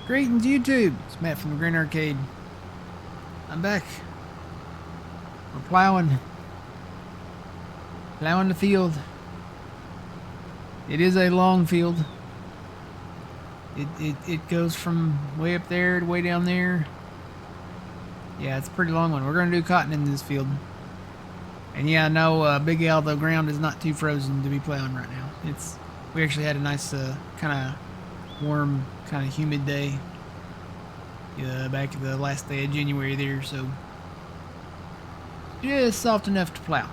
Greetings, YouTube. It's Matt from the Green Arcade. I'm back. We're plowing the field. It is a long field. It goes from way up there to way down there. Yeah, it's a pretty long one. We're going to do cotton in this field. And yeah, I know Big Al, the ground is not too frozen to be plowing right now. We actually had a nice kind of warm, kind of humid day back the last day of January there, so just soft enough to plow.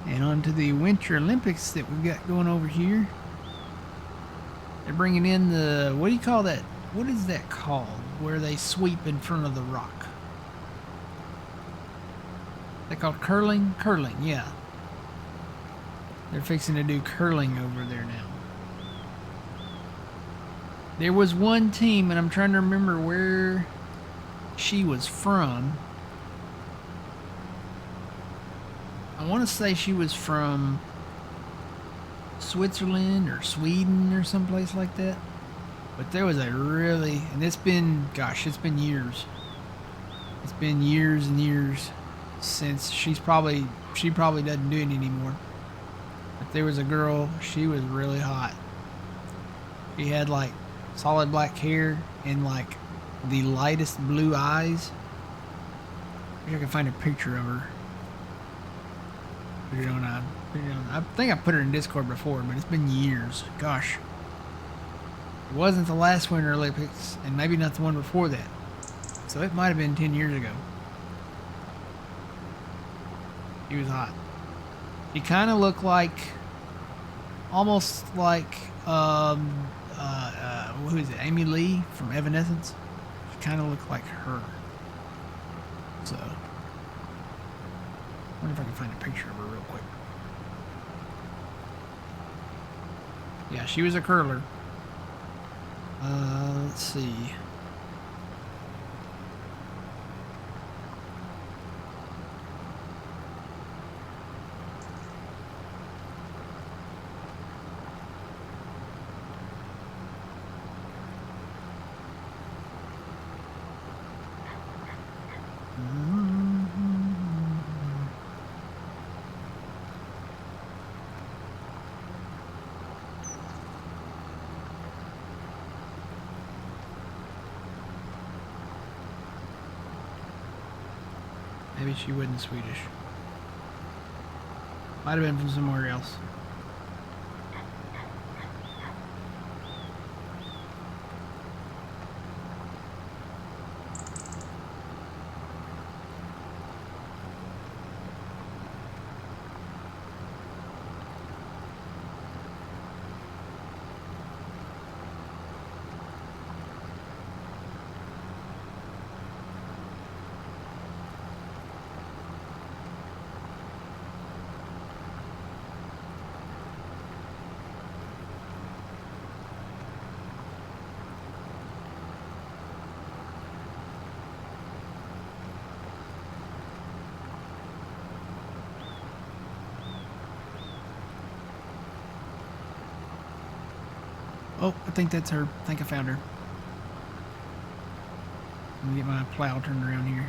And on to the Winter Olympics that we've got going over here. They're bringing in the, what do you call that? What is that called? Where they sweep in front of the rock. They called curling? Curling, yeah. They're fixing to do curling over there now. There was one team, and I'm trying to remember where she was from. I want to say she was from Switzerland or Sweden or someplace like that. But there was a really, and it's been, gosh, it's been years. It's been years and years since she probably doesn't do it anymore. But there was a girl, she was really hot. She had like solid black hair and like the lightest blue eyes. I wish I could find a picture of her. I think I put her in Discord before, but it's been years. Gosh. It wasn't the last Winter Olympics, and maybe not the one before that. So it might have been 10 years ago. She was hot. She kind of looked like, almost like, who is it? Amy Lee from Evanescence. She kind of looked like her. So, I wonder if I can find a picture of her real quick. Yeah, she was a curler. Let's see. Maybe she wasn't Swedish. Might have been from somewhere else. Oh, I think that's her. I think I found her. Let me get my plow turned around here.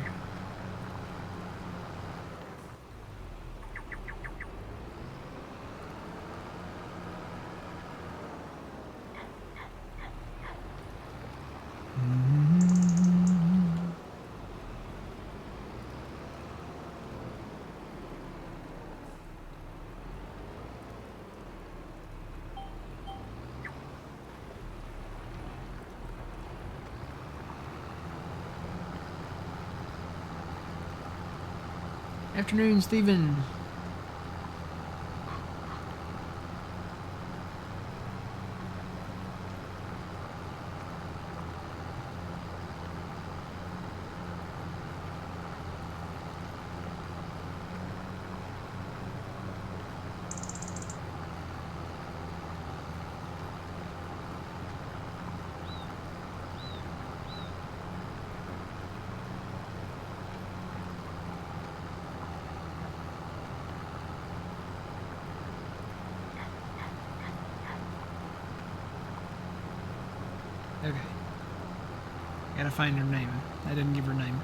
Afternoon, Stephen. Okay. Gotta find her name. I didn't give her name.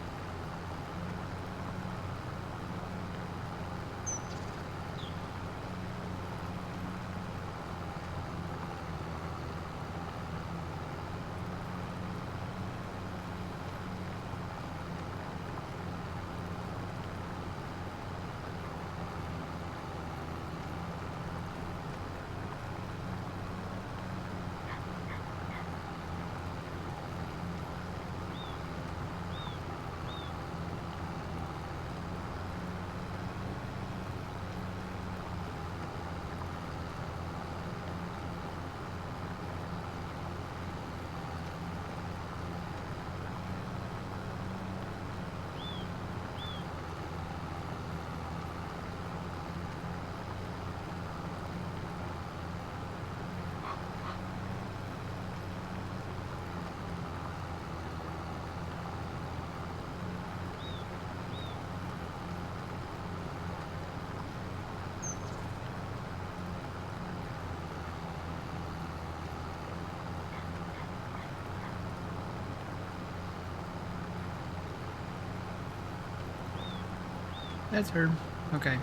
That's her. Okay.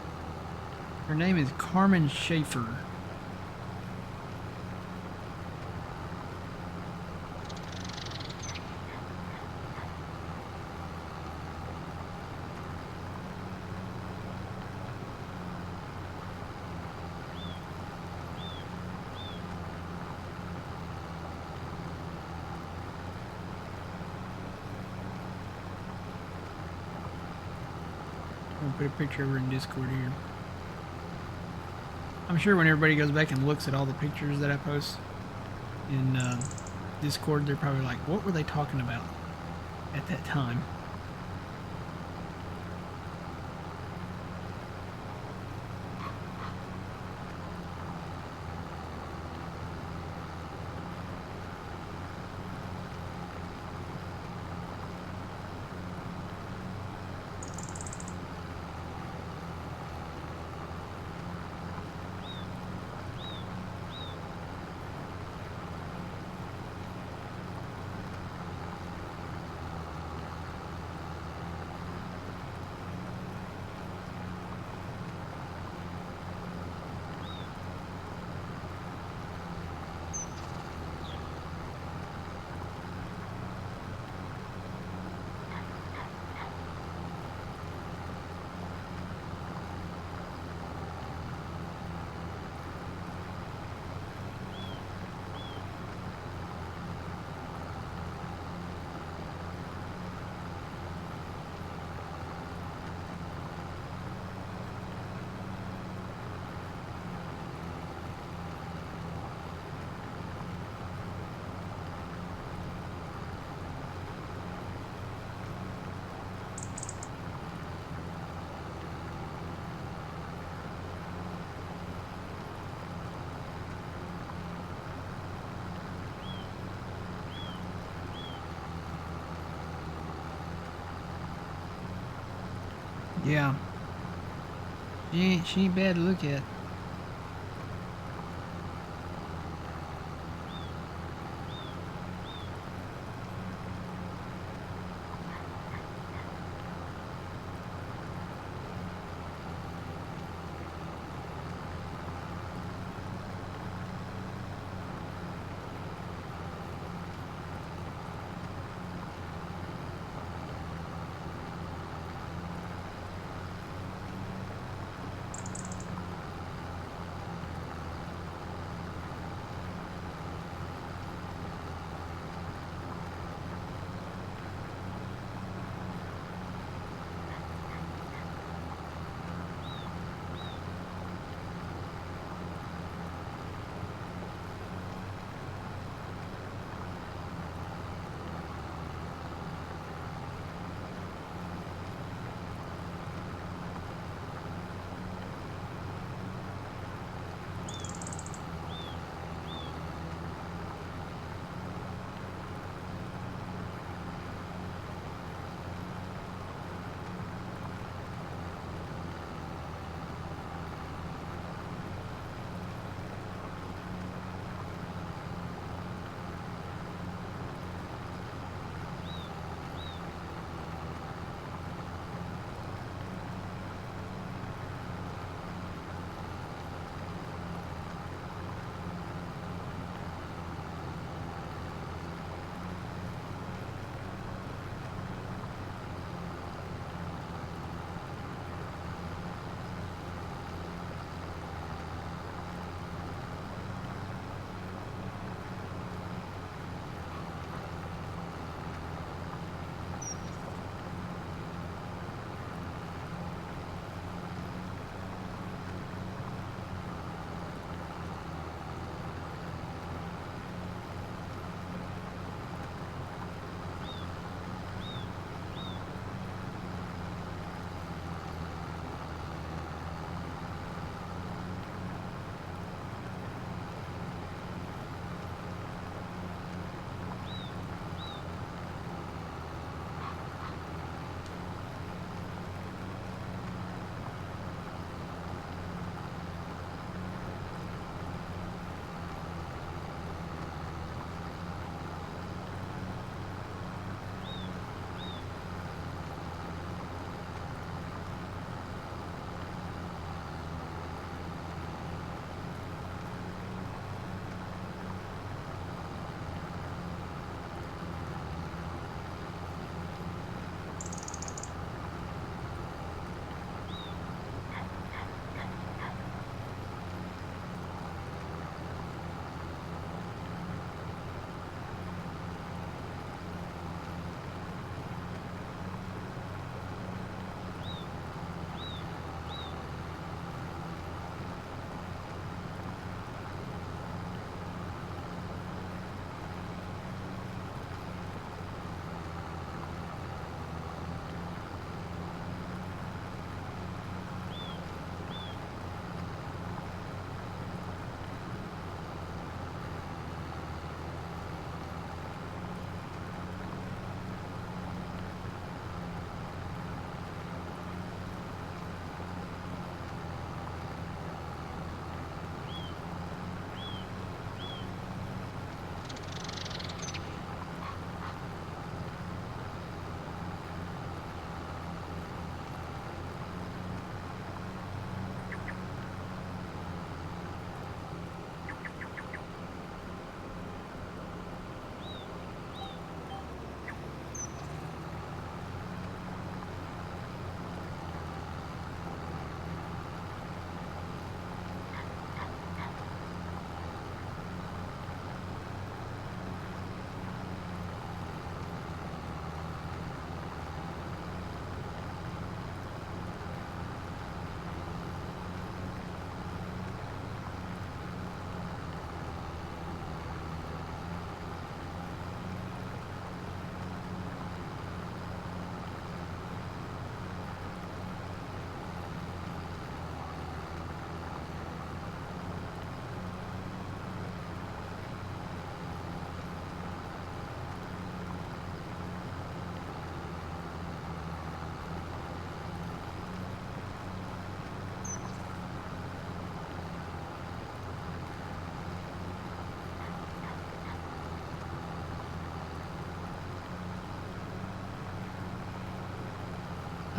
Her name is Carmen Schaefer. I'll put a picture of her in Discord here. I'm sure when everybody goes back and looks at all the pictures that I post in Discord, they're probably like, what were they talking about at that time? Yeah. She ain't bad to look at.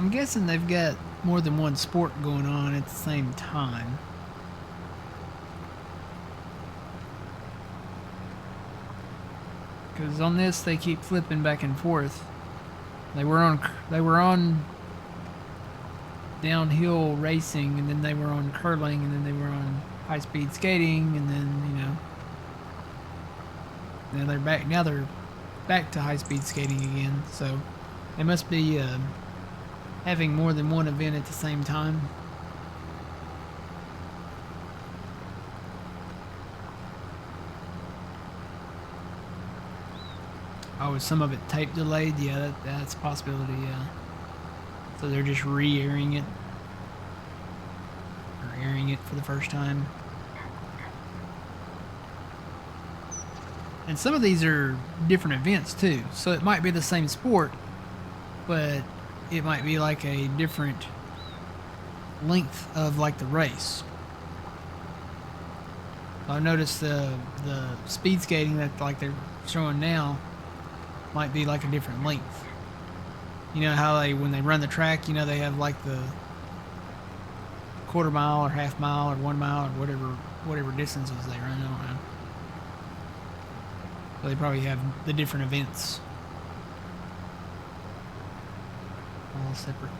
I'm guessing they've got more than one sport going on at the same time. Because on this they keep flipping back and forth. They were on downhill racing, and then they were on curling, and then they were on high speed skating, and then now they're back to high speed skating again. So they must be having more than one event at the same time. Oh, is some of it tape delayed? Yeah, that's a possibility, yeah. So they're just re-airing it. Or airing it for the first time. And some of these are different events too. So it might be the same sport, but it might be like a different length of like the race. I've noticed the speed skating that like they're showing now might be like a different length. You know how when they run the track, they have like the quarter mile or half mile or 1 mile or whatever distances they run. I don't know. So they probably have the different events all separate.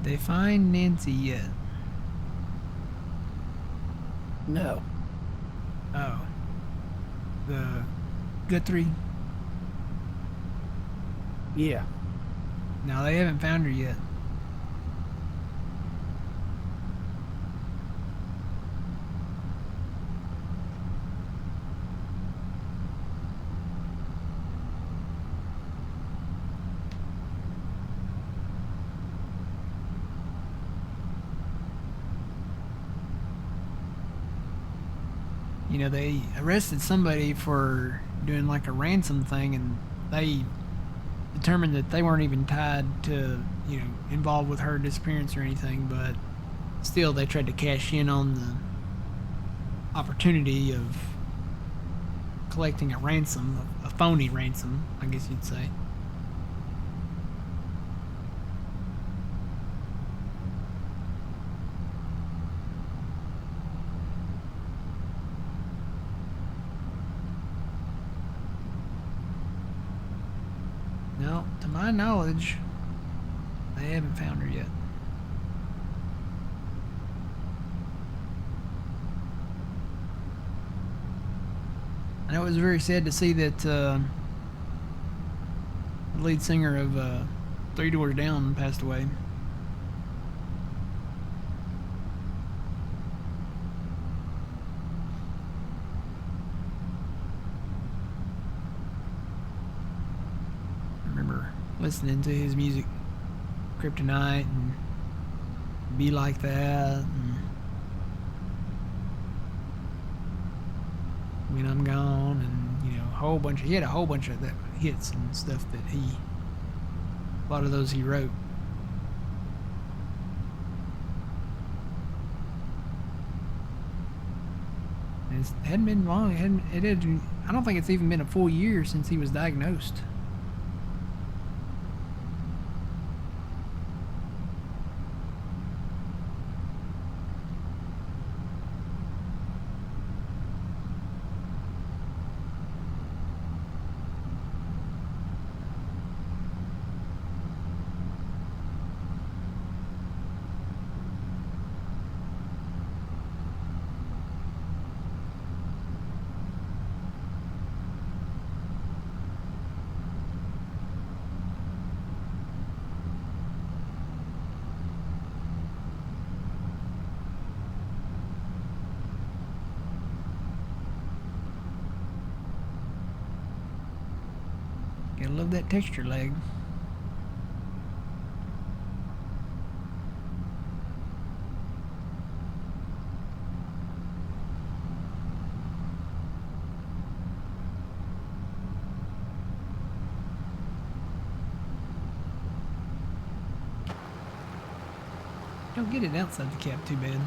Did they find Nancy yet? No. Oh. The Guthrie? Yeah. No, they haven't found her yet. They arrested somebody for doing like a ransom thing, and they determined that they weren't even tied to, involved with her disappearance or anything, but still they tried to cash in on the opportunity of collecting a ransom, a phony ransom, I guess you'd say. No, No, to my knowledge, they haven't found her yet. I know it was very sad to see that the lead singer of Three Doors Down passed away. I remember listening to his music, Kryptonite and Be Like That, and When I'm Gone, and you know, he had a whole bunch of that hits and stuff that a lot of those he wrote. And it hadn't been long. I don't think it's even been a full year since he was diagnosed. Gotta love that texture lag. Don't get it outside the cab too bad.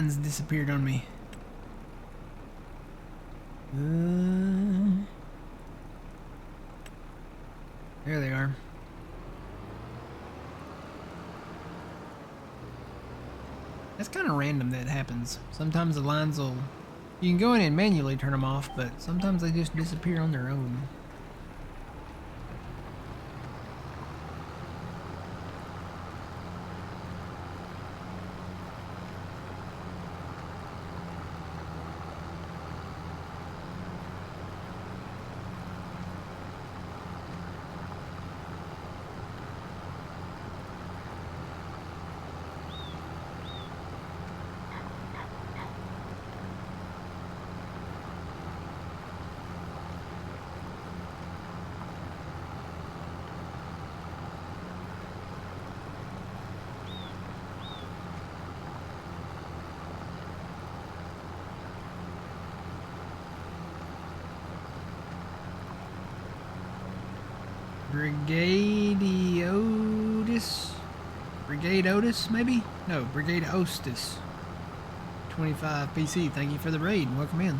lines disappeared on me. There they are. That's kind of random that happens. Sometimes the lines will... You can go in and manually turn them off, but sometimes they just disappear on their own. Brigade Otis, maybe? No, Brigade Ostis. 25 PC, thank you for the raid. Welcome in.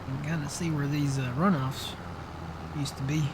You can kind of see where these runoffs used to be.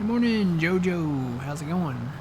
Good morning, Jojo. How's it going?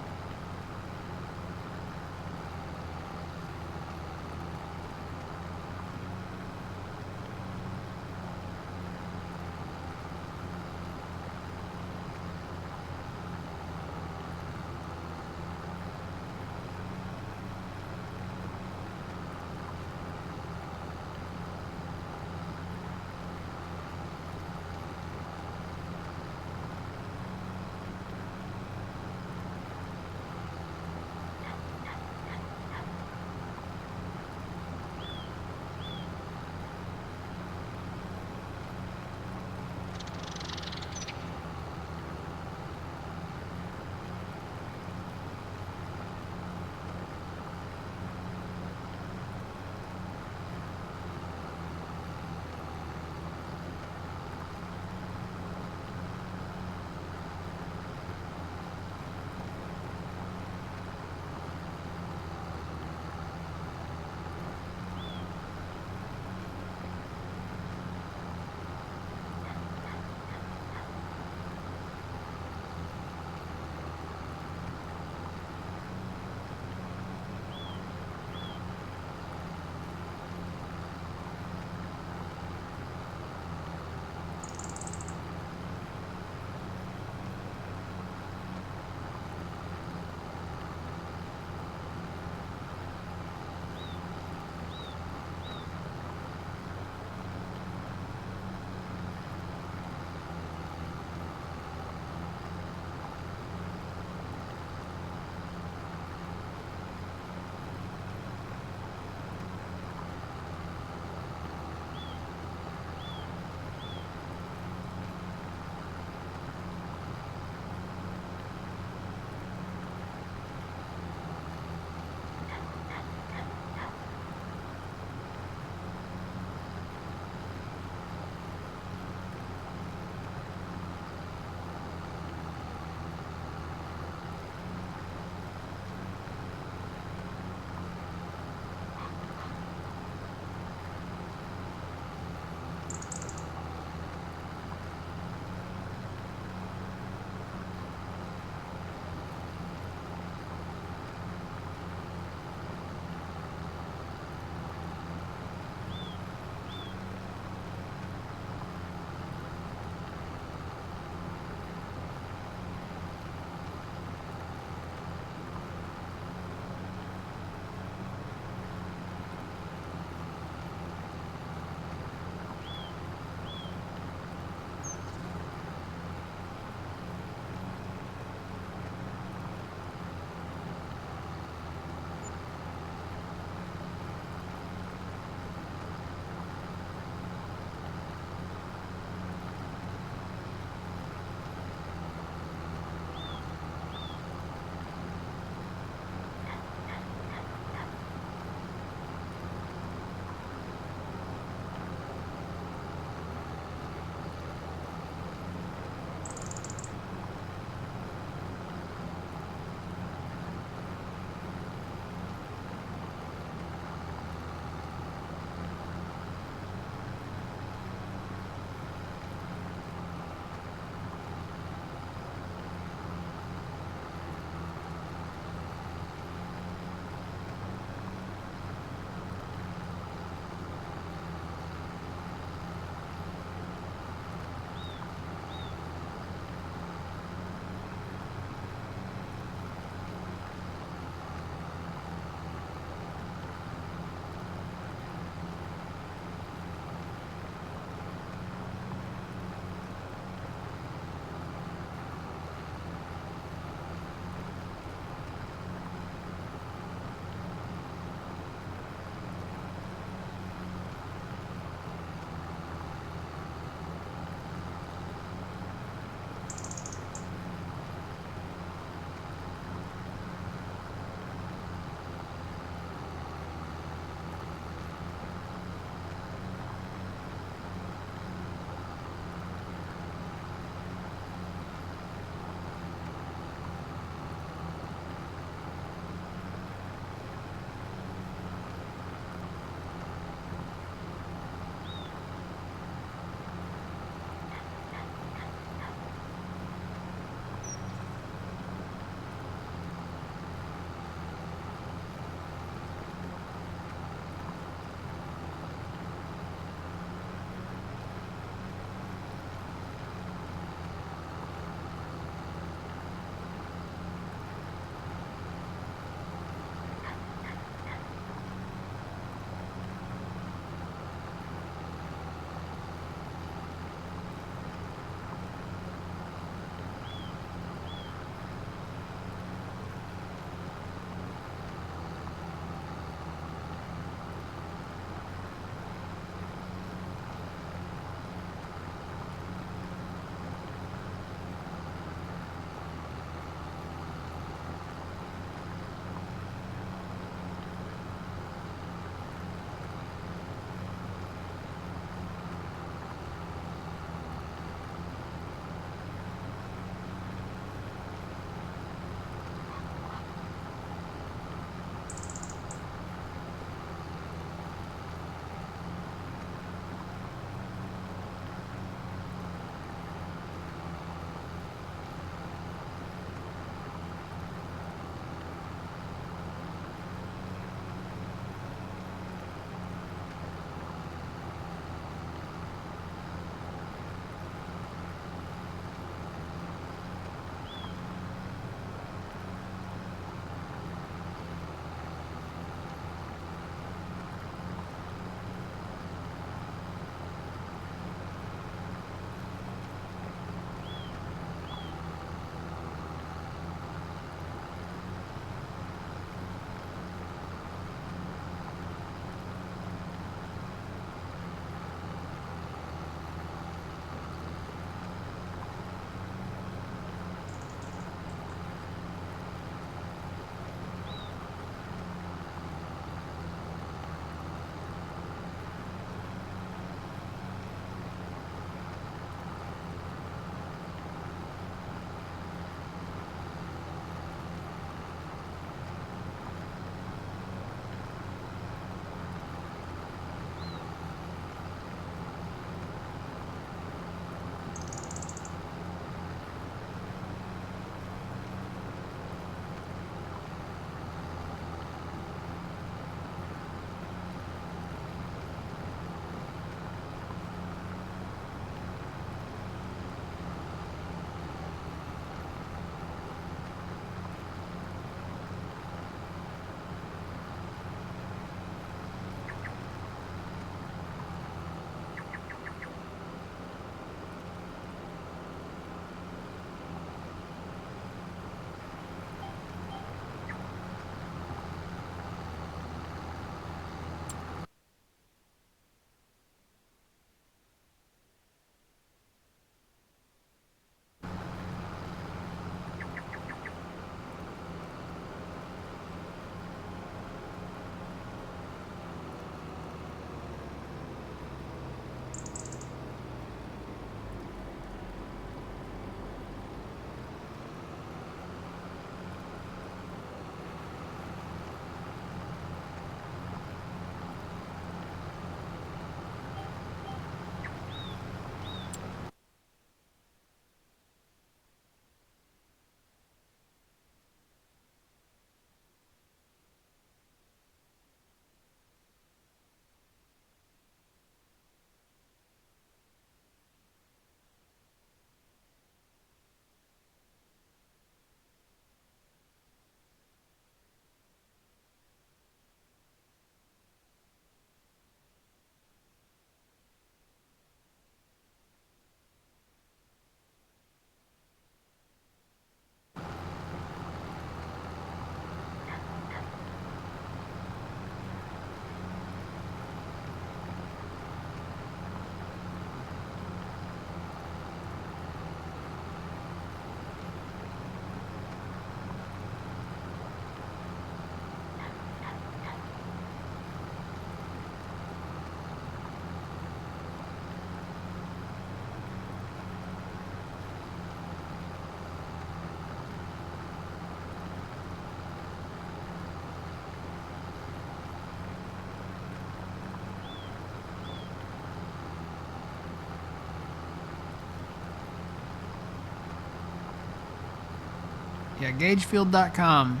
Yeah, Gagefield.com.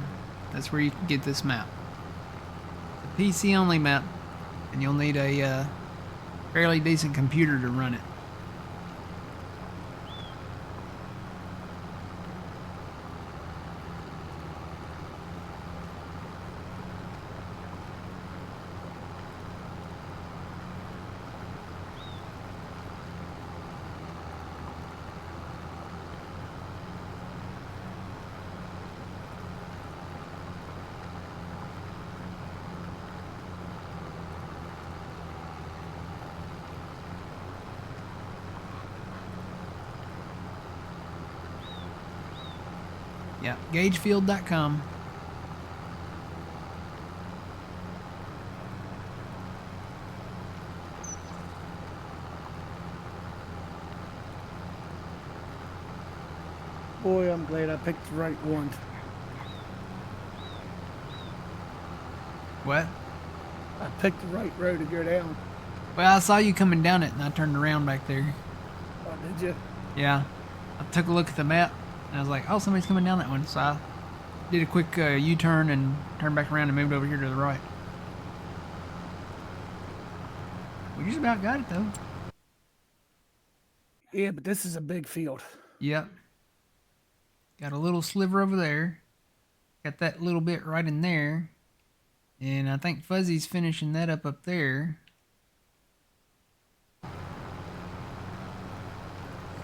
That's where you can get this map. It's a PC only map, and you'll need a fairly decent computer to run it. Yeah, Gagefield.com. Boy, I'm glad I picked the right one. What? I picked the right road to go down. Well, I saw you coming down it, and I turned around back there. Oh, did you? Yeah, I took a look at the map, and I was like, oh, somebody's coming down that one. So I did a quick U-turn and turned back around and moved over here to the right. We just about got it, though. Yeah, but this is a big field. Yep. Got a little sliver over there. Got that little bit right in there. And I think Fuzzy's finishing that up there.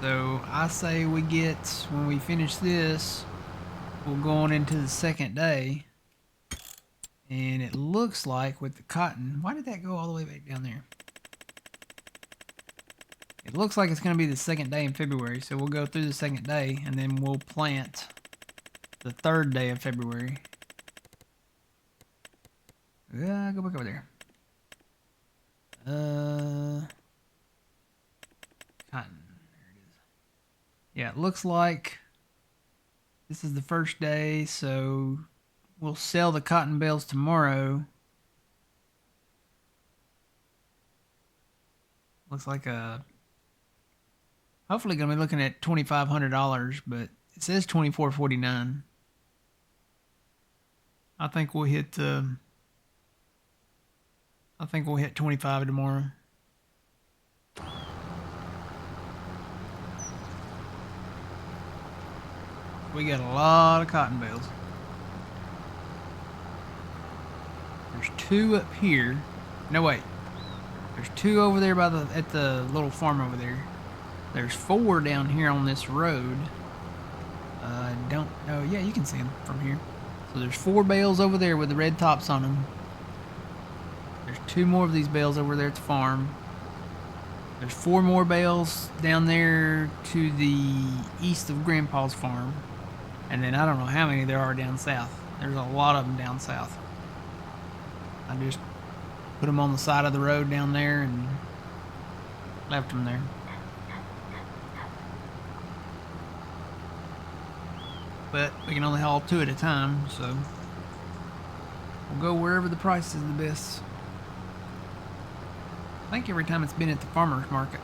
So I say we get, when we finish this, we'll go on into the second day. And it looks like with the cotton, why did that go all the way back down there? It looks like it's going to be the second day in February. So we'll go through the second day and then we'll plant the third day of February. Go back over there. Cotton. There it is. Yeah, it looks like this is the first day, so we'll sell the cotton bales tomorrow. Looks like hopefully gonna be looking at $2,500, but it says $2,449. I think we'll hit 25 tomorrow. We got a lot of cotton bales. There's 2 up here. No, wait. There's 2 over there at the little farm over there. There's 4 down here on this road. Don't know. Yeah, you can see them from here. So there's 4 bales over there with the red tops on them. There's 2 more of these bales over there at the farm. There's 4 more bales down there to the east of Grandpa's farm. And then I don't know how many there are down south. There's a lot of them down south. I just put them on the side of the road down there and left them there. But we can only haul 2 at a time, so we'll go wherever the price is the best. I think every time it's been at the farmer's market.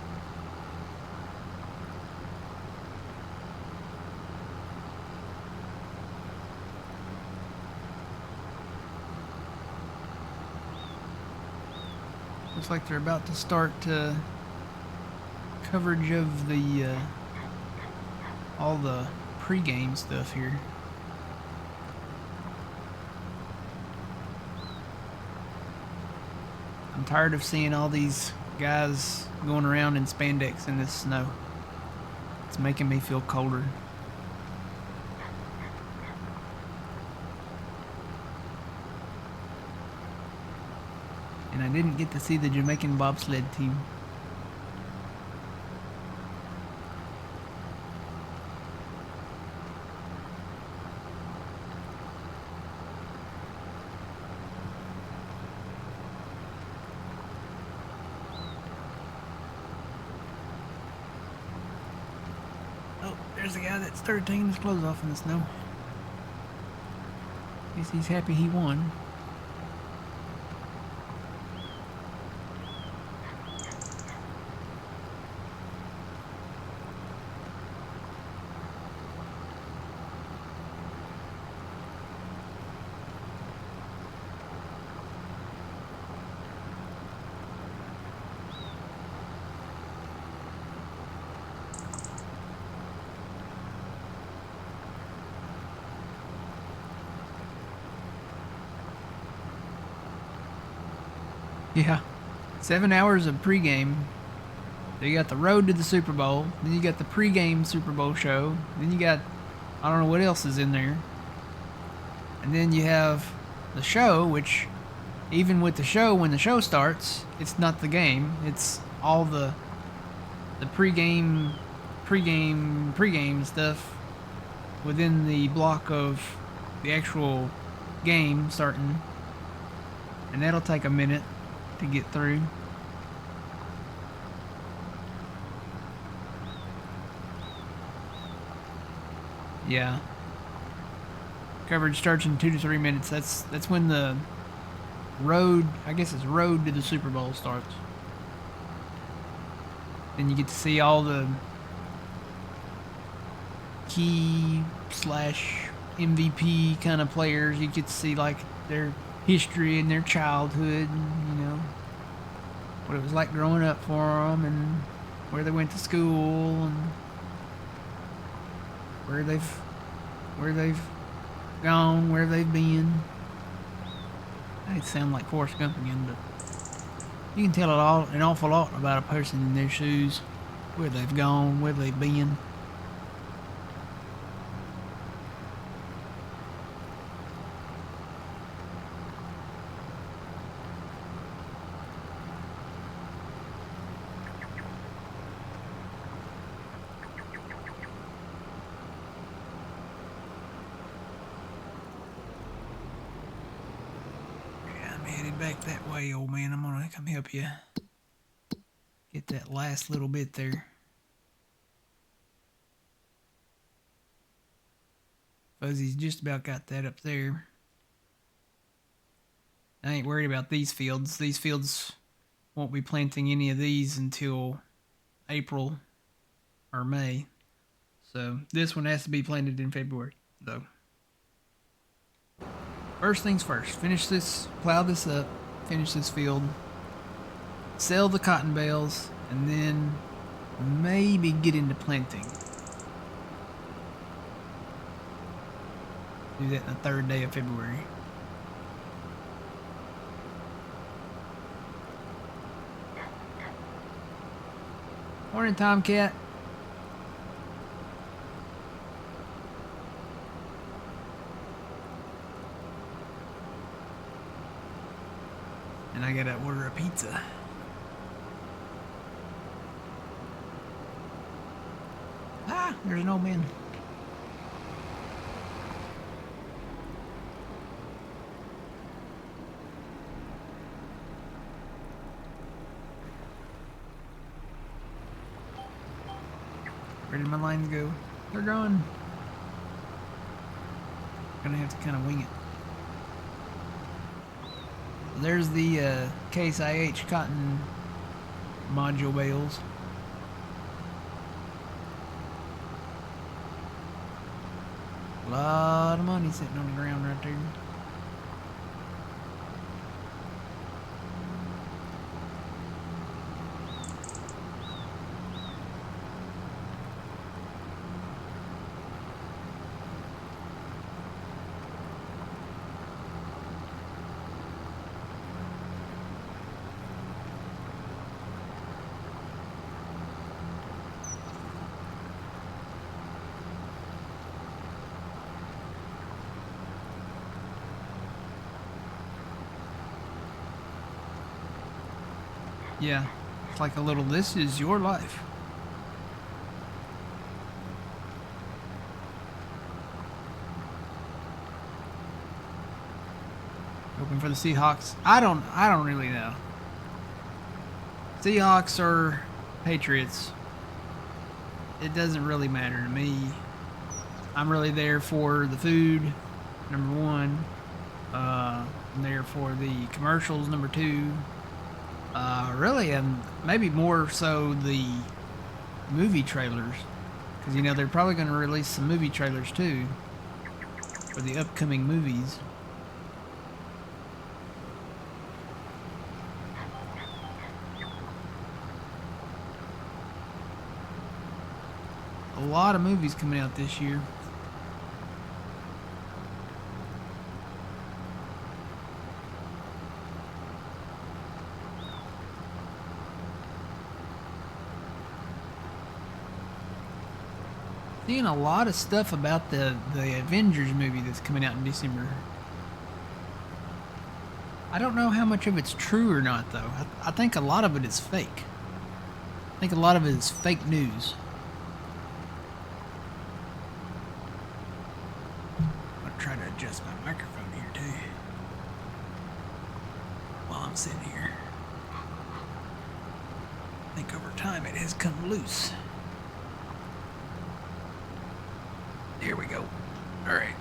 Looks like they're about to start coverage of the all the pre-game stuff here. I'm tired of seeing all these guys going around in spandex in this snow. It's making me feel colder. And I didn't get to see the Jamaican bobsled team. Oh, there's a guy that started taking his clothes off in the snow. Guess he's happy he won. Yeah. 7 hours of pregame. So you got the road to the Super Bowl, then you got the pregame Super Bowl show, then you got, I don't know what else is in there. And then you have the show, which even with the show, when the show starts, it's not the game. It's all the pregame stuff within the block of the actual game starting. And that'll take a minute to get through. Yeah. Coverage starts in 2 to 3 minutes. That's when the road, I guess it's road to the Super Bowl starts. Then you get to see all the key slash MVP kind of players. You get to see like their history and their childhood, and, you know, what it was like growing up for them, and where they went to school, and where they've gone, where they've been. I sound like Forrest Gump again, but you can tell an awful lot about a person in their shoes, where they've gone, where they've been. Back that way, old man. I'm gonna come help you get that last little bit there. Fuzzy's just about got that up there. I ain't worried about these fields. These fields won't be planting any of these until April or May. So this one has to be planted in February, though. First things first, plow this up, finish this field, sell the cotton bales, and then maybe get into planting. Do that the 3rd day of February. Morning, Tomcat. And I gotta order a pizza. Ah, there's an old man. Where did my lines go? They're gone. Gonna have to kind of wing it. There's the Case IH cotton module bales. A lot of money sitting on the ground right there. Yeah, it's like a little, this is your life. Hoping for the Seahawks. I don't really know. Seahawks or Patriots, it doesn't really matter to me. I'm really there for the food, number one. I'm there for the commercials, number two. Really, and maybe more so the movie trailers, because you know they're probably going to release some movie trailers too for the upcoming movies. A lot of movies coming out this year. Seeing a lot of stuff about the Avengers movie that's coming out in December. I don't know how much of it's true or not, though. I think a lot of it is fake. I think a lot of it is fake news. I'm gonna try to adjust my microphone here too while I'm sitting here. I think over time it has come loose. There we go. All right.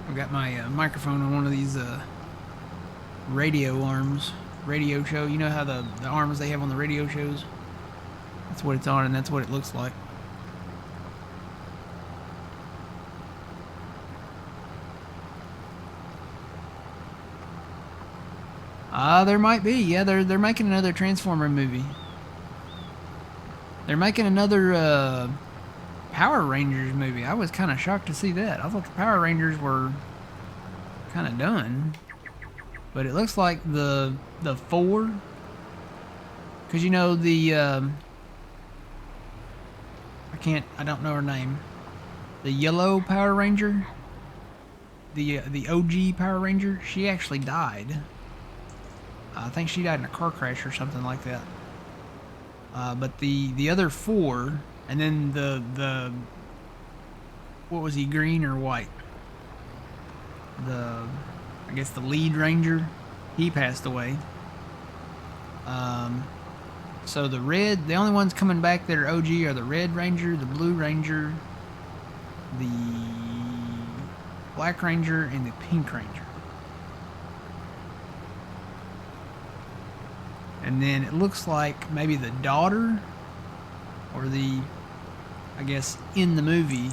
I've got my microphone on one of these radio arms. Radio show. You know how the arms they have on the radio shows? That's what it's on, and that's what it looks like. There might be. Yeah, they're making another Transformer movie. They're making another Power Rangers movie. I was kind of shocked to see that. I thought the Power Rangers were kind of done, but it looks like the four, because you know the I don't know her name. The yellow Power Ranger, the OG Power Ranger, she actually died. I think she died in a car crash or something like that. But the other four, and then the what was he, green or white? I guess the lead ranger, he passed away. So the only ones coming back that are OG are the Red Ranger, the Blue Ranger, the Black Ranger, and the Pink Ranger. And then it looks like maybe the daughter, or I guess in the movie,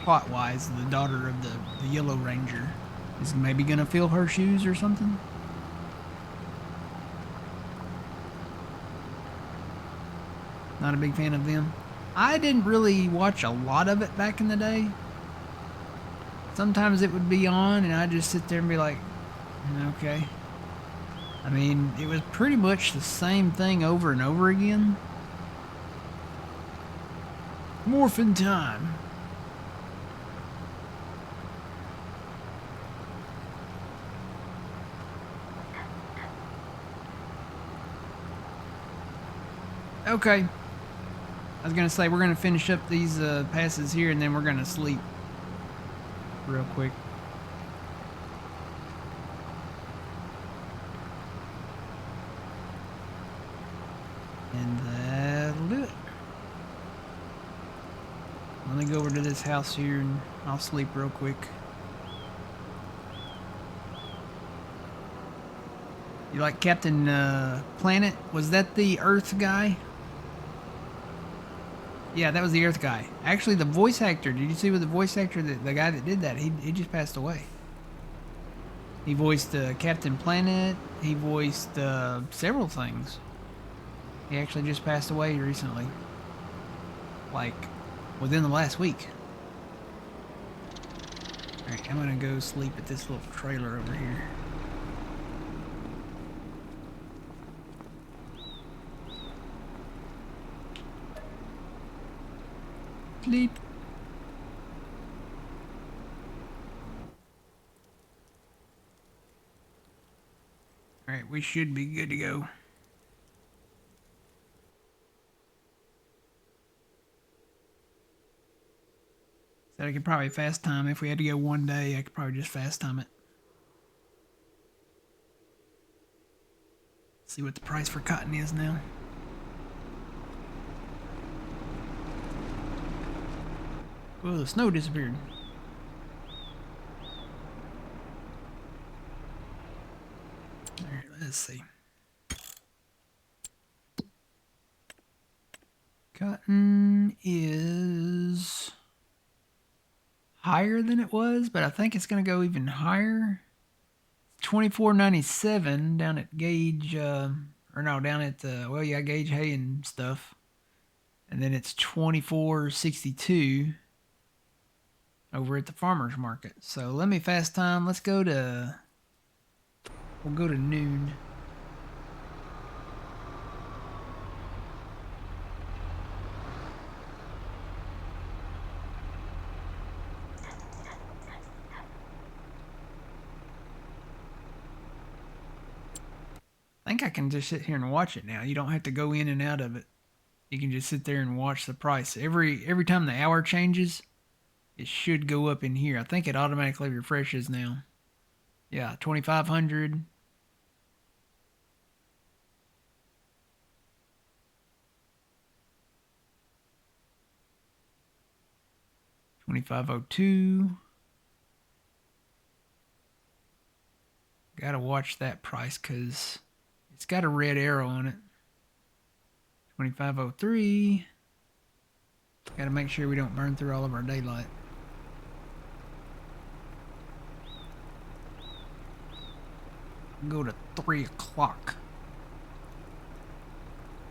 plot-wise, the daughter of the Yellow Ranger is maybe gonna fill her shoes or something. Not a big fan of them. I didn't really watch a lot of it back in the day. Sometimes it would be on and I'd just sit there and be like, okay. I mean, it was pretty much the same thing over and over again. Morphin' time. Okay. I was gonna say we're gonna finish up these passes here and then we're gonna sleep real quick. And that'll do it. Let me go over to this house here and I'll sleep real quick. You like Captain Planet? Was that the Earth guy? Yeah, that was the Earth guy. Actually, the voice actor, did you see what the voice actor, the guy that did that, he just passed away. He voiced Captain Planet. He voiced several things. He actually just passed away recently. Like, within the last week. Alright, I'm gonna go sleep at this little trailer over here. Sleep. Alright, we should be good to go. Said I could probably fast time. If we had to go one day, I could probably just fast time it. See what the price for cotton is now. Oh, the snow disappeared. Alright, let's see. Cotton is higher than it was, but I think it's going to go even higher. $24.97 down at Gage, or no, down at well, yeah, Gage Hay and stuff. And then it's $24.62 over at the farmer's market. So let me fast time. We'll go to noon. think I can just sit here and watch it now. You don't have to go in and out of it. You can just sit there and watch the price. Every time the hour changes, it should go up in here. I think it automatically refreshes now. Yeah, 2,500. 2,502. Gotta watch that price because it's got a red arrow on it. 2,503. Gotta make sure we don't burn through all of our daylight. Go to 3 o'clock.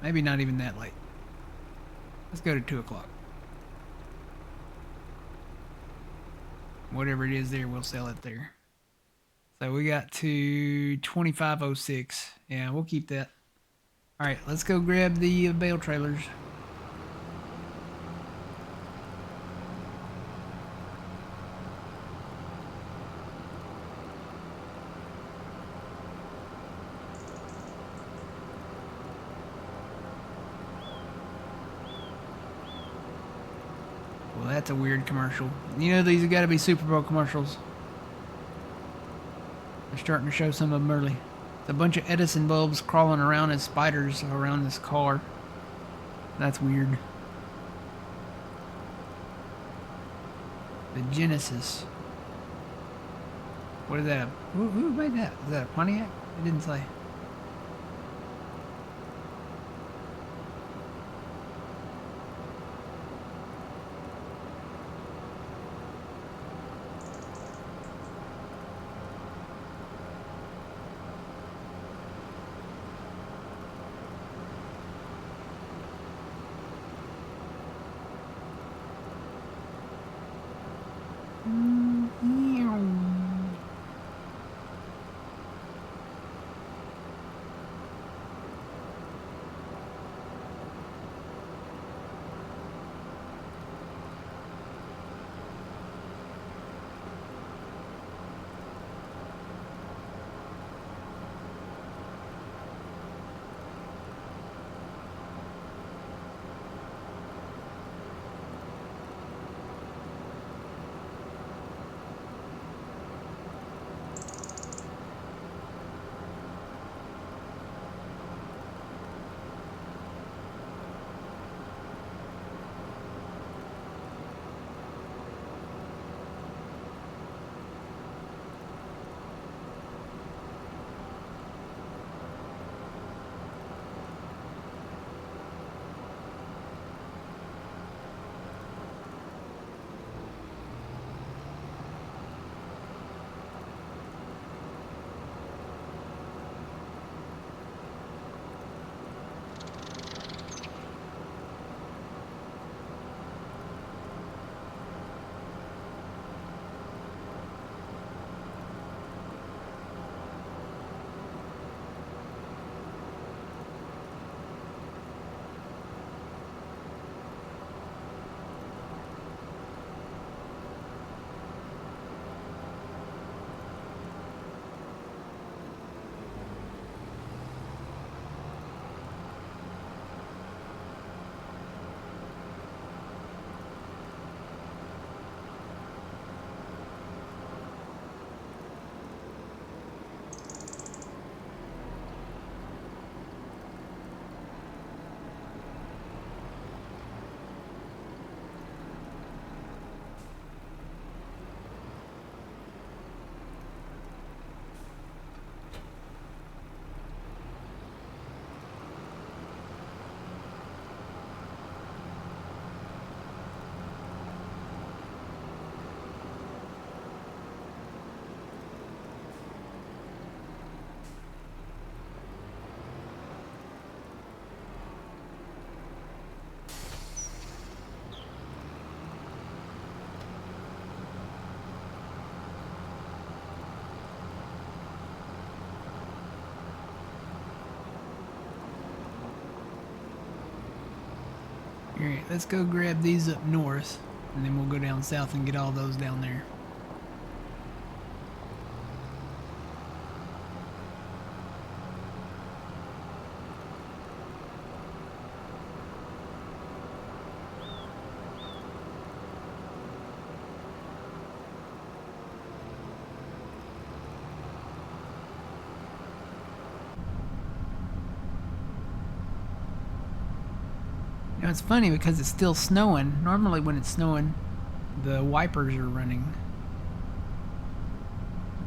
Maybe not even that late. Let's go to 2 o'clock. Whatever it is there, we'll sell it there. So we got to 2,506. Yeah, we'll keep that. All right, let's go grab the bale trailers. Well, that's a weird commercial. You know, these have got to be Super Bowl commercials. They're starting to show some of them early. It's a bunch of Edison bulbs crawling around as spiders around this car. That's weird. The Genesis. What is that? Who made that? Is that a Pontiac? It didn't say. Alright, let's go grab these up north, and then we'll go down south and get all those down there. You know, it's funny because it's still snowing. Normally when it's snowing, the wipers are running.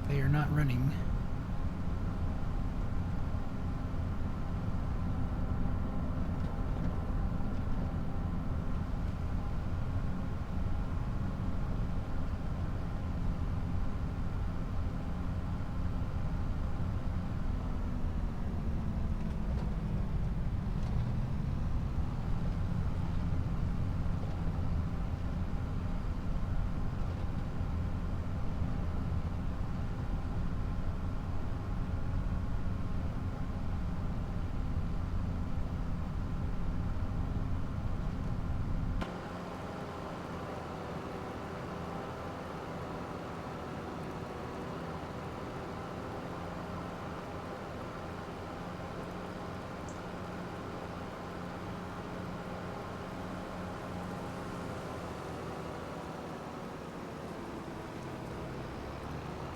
But they are not running.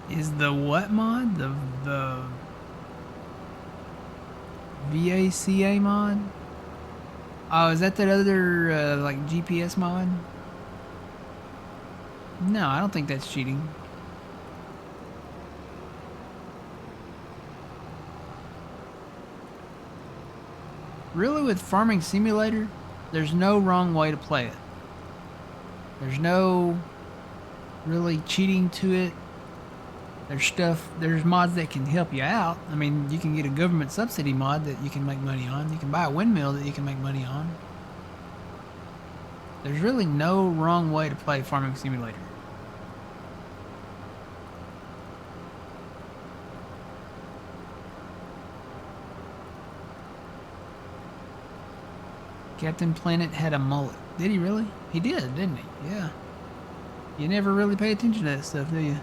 Is the what mod? The VACA mod? Oh, is that other like GPS mod? No, I don't think that's cheating. Really, with Farming Simulator, there's no wrong way to play it. There's no really cheating to it. There's mods that can help you out. I mean, you can get a government subsidy mod that you can make money on. You can buy a windmill that you can make money on. There's really no wrong way to play Farming Simulator. Captain Planet had a mullet. Did he really? He did, didn't he? Yeah. You never really pay attention to that stuff, do you?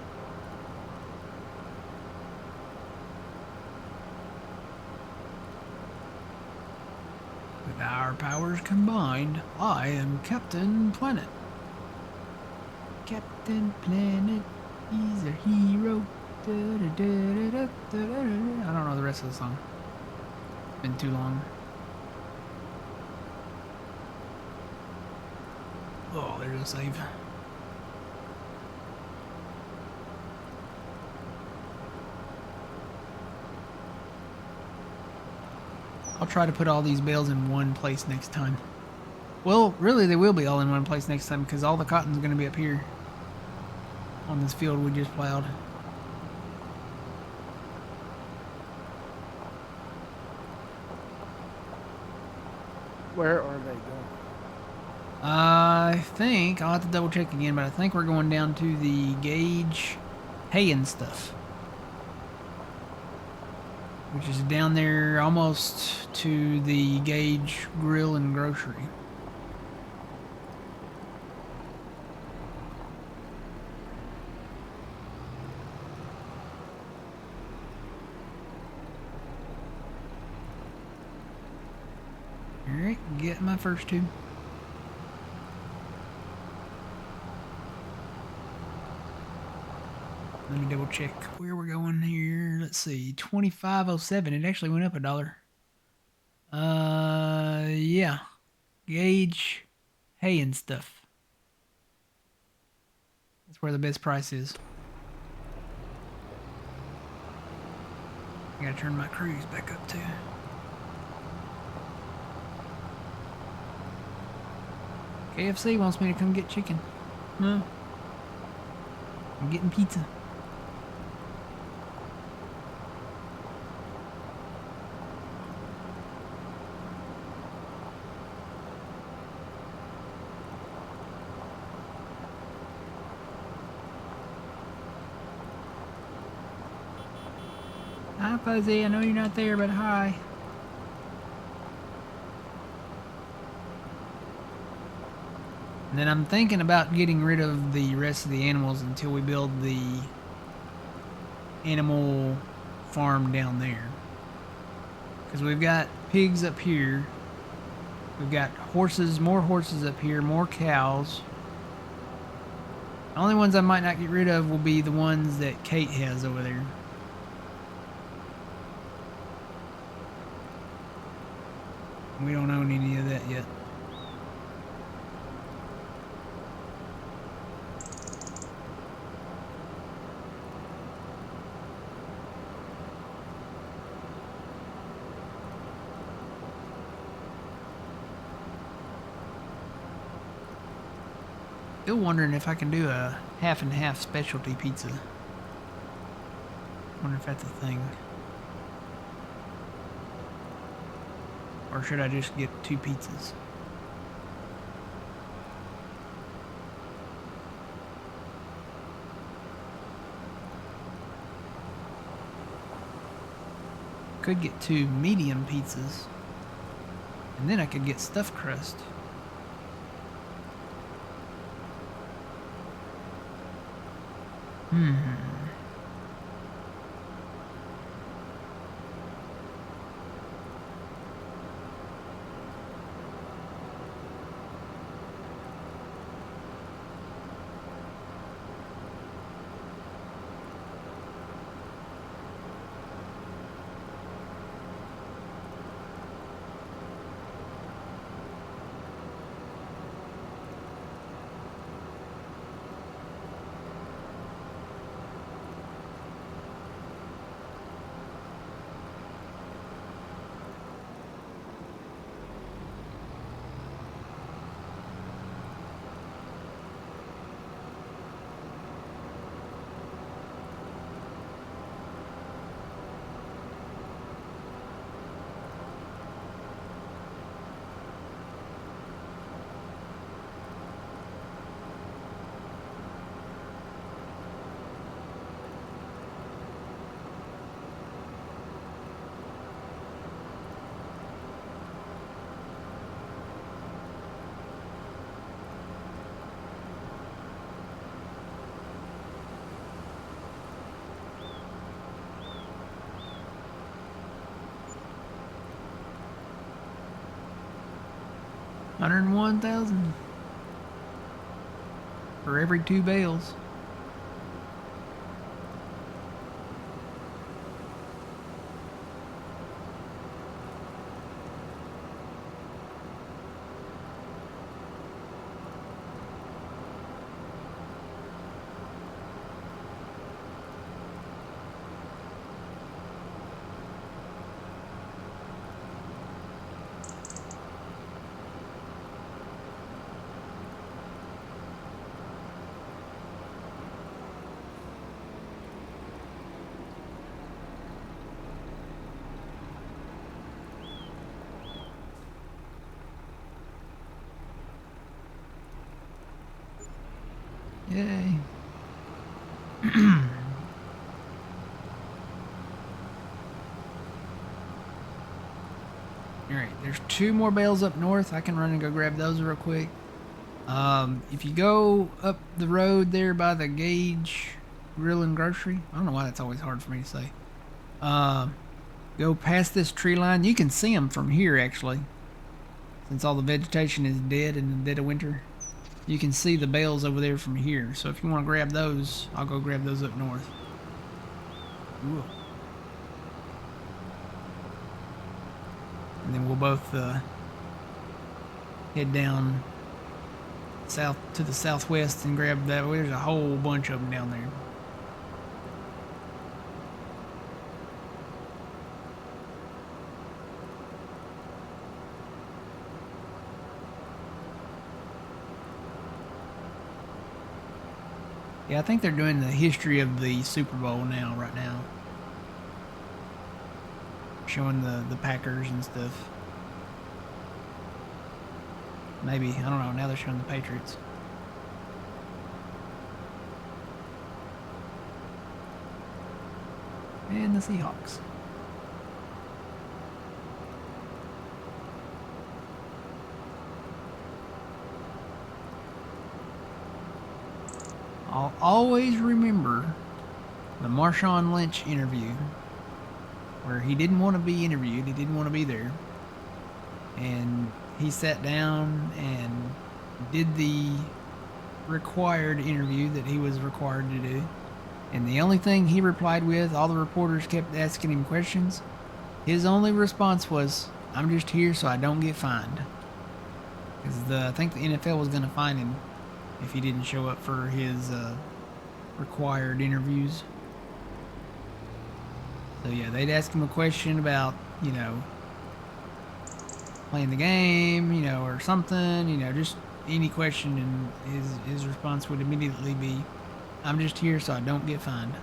With our powers combined, I am Captain Planet. Captain Planet, he's a hero. I don't know the rest of the song. It's been too long. Oh, there's a save. I'll try to put all these bales in one place next time. Well, really, they will be all in one place next time because all the cotton's going to be up here on this field we just plowed. Where are they going? I think, I'll have to double check again, but I think we're going down to the Gage hay and stuff, which is down there almost to the Gage Grill and Grocery. Alright, get my first two. Let me double check where we're going here. Let's see, 2507. It actually went up $1. Yeah. Gage hay and stuff. That's where the best price is. I gotta turn my cruise back up too. KFC wants me to come get chicken. No. I'm getting pizza. Hi, Fuzzy. I know you're not there, but hi. And then I'm thinking about getting rid of the rest of the animals until we build the animal farm down there. Because we've got pigs up here. We've got horses, more horses up here, more cows. The only ones I might not get rid of will be the ones that Kate has over there. We don't own any of that yet. Still wondering if I can do a half and half specialty pizza. Wonder if that's a thing. Or should I just get 2 pizzas? Could get 2 medium pizzas. And then I could get stuffed crust. $101,000 for every 2 bales. Yay. Alright, there's 2 more bales up north. I can run and go grab those real quick. If you go up the road there by the Gage Grill and Grocery, I don't know why that's always hard for me to say. Go past this tree line. You can see them from here, actually. Since all the vegetation is dead in the dead of winter. You can see the bales over there from here. So if you want to grab those, I'll go grab those up north. Ooh. And then we'll both head down south to the southwest and grab that. There's a whole bunch of them down there. Yeah, I think they're doing the history of the Super Bowl right now. Showing the Packers and stuff. Maybe, I don't know, now they're showing the Patriots. And the Seahawks. I'll always remember the Marshawn Lynch interview where he didn't want to be interviewed, he didn't want to be there. And he sat down and did the required interview that he was required to do. And the only thing he replied with, all the reporters kept asking him questions, his only response was, "I'm just here so I don't get fined." Because I think the NFL was going to fine him if he didn't show up for his required interviews. So yeah, they'd ask him a question about, you know, playing the game, you know, or something, you know, just any question, and his response would immediately be, "I'm just here so I don't get fined."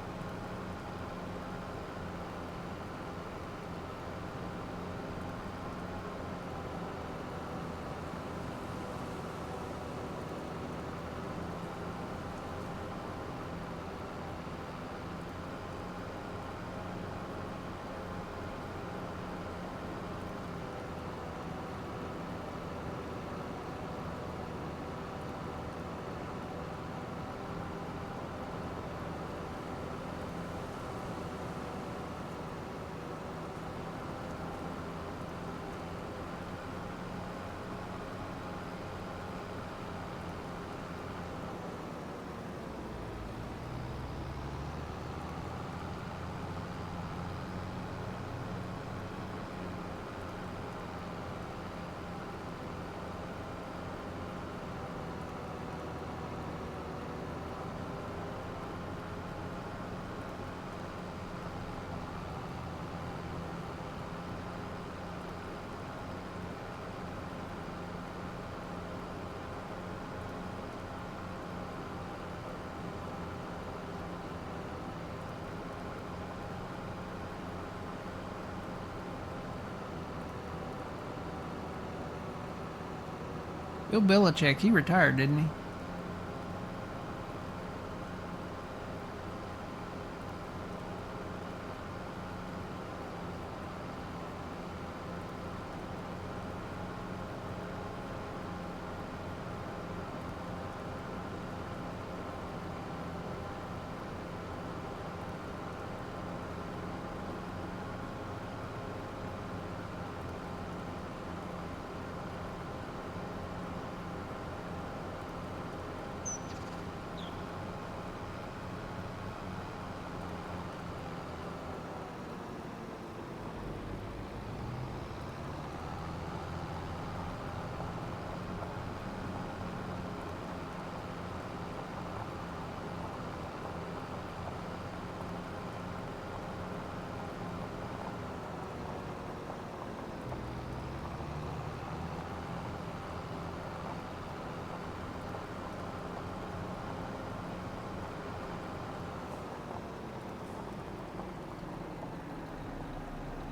Bill Belichick, he retired, didn't he?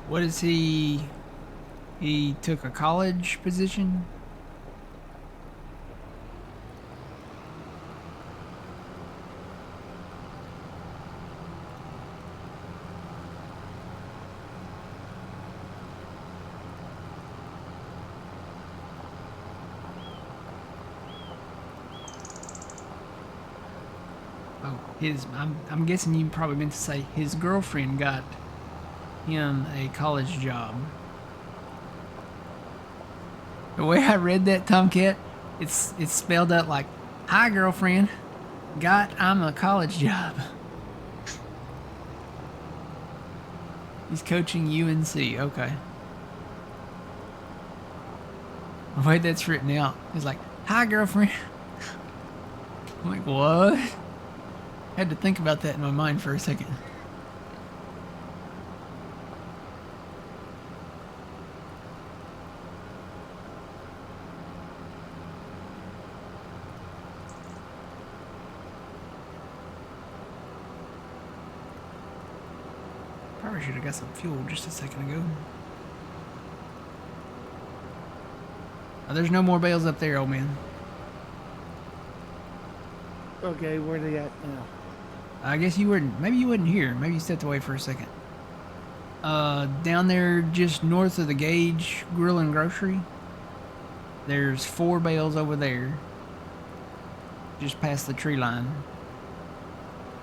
What is he? He took a college position? Oh, I'm guessing you probably meant to say his girlfriend got him a college job. The way I read that, Tomcat, it's spelled out like, "Hi, girlfriend. I'm a college job." He's coaching UNC. Okay. The way that's written out is like, "Hi, girlfriend." I'm like, what? Had to think about that in my mind for a second. Probably should have got some fuel just a second ago. Oh, there's no more bales up there, old man. Okay, where they at now? I guess you weren't. Maybe you wasn't here. Maybe you stepped away for a second. Down there, just north of the Gage Grill and Grocery. There's 4 bales over there, just past the tree line.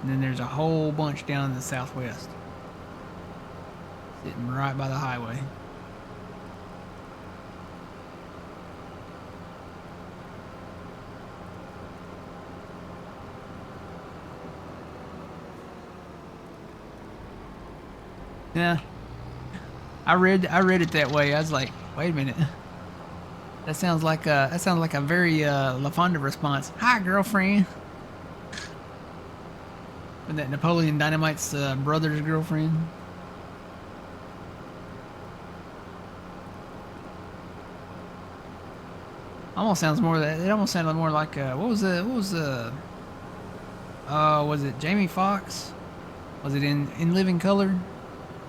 And then there's a whole bunch down in the southwest, sitting right by the highway. Yeah, I read it that way. I was like, wait a minute. That sounds like a very LaFonda response. "Hi, girlfriend." And that Napoleon Dynamite's brother's girlfriend. Almost sounds more that it almost sounded more like was it Jamie Foxx? Was it in Living Color?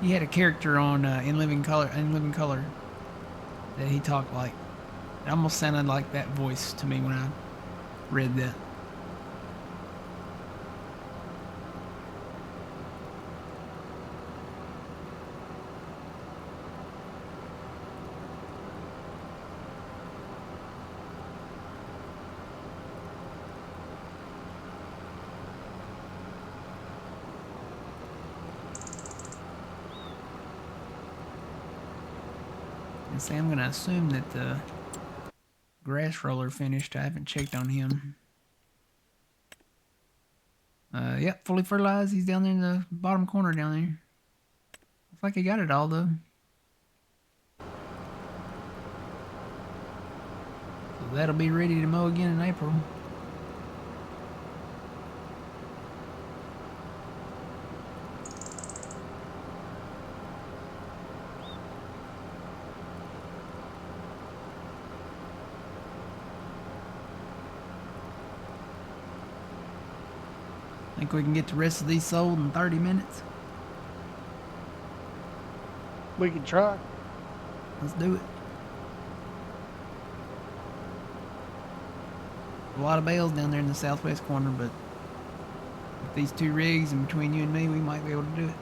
He had a character on in Living Color that he talked like. It almost sounded like that voice to me when I read that. And say I'm gonna assume that the grass roller finished. I haven't checked on him. Yep, fully fertilized. He's down there in the bottom corner down there. Looks like he got it all though. So that'll be ready to mow again in April. Think we can get the rest of these sold in 30 minutes? We can try. Let's do it. A lot of bales down there in the southwest corner, but with these two rigs and between you and me, we might be able to do it.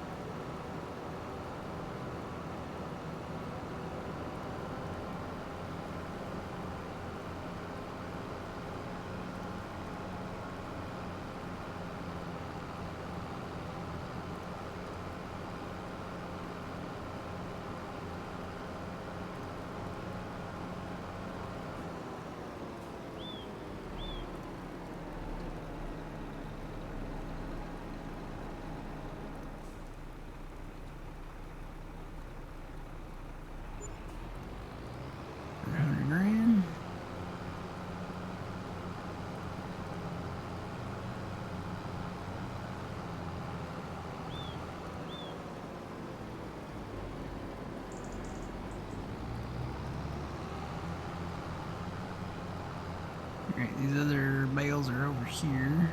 Alright, these other bales are over here.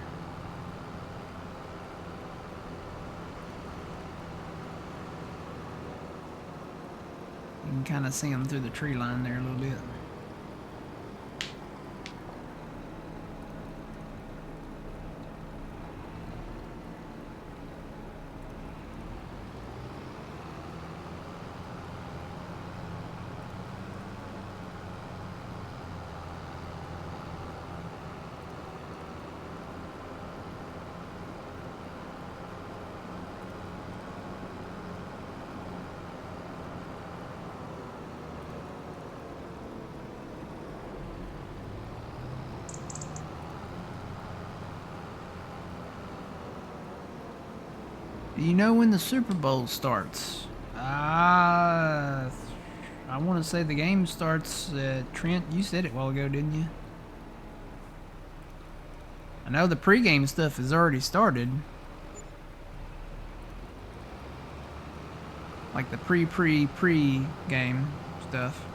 You can kind of see them through the tree line there a little bit. Do you know when the Super Bowl starts? I want to say the game starts. Trent, you said it a while ago, didn't you? I know the pregame stuff has already started. Like the pre-game stuff.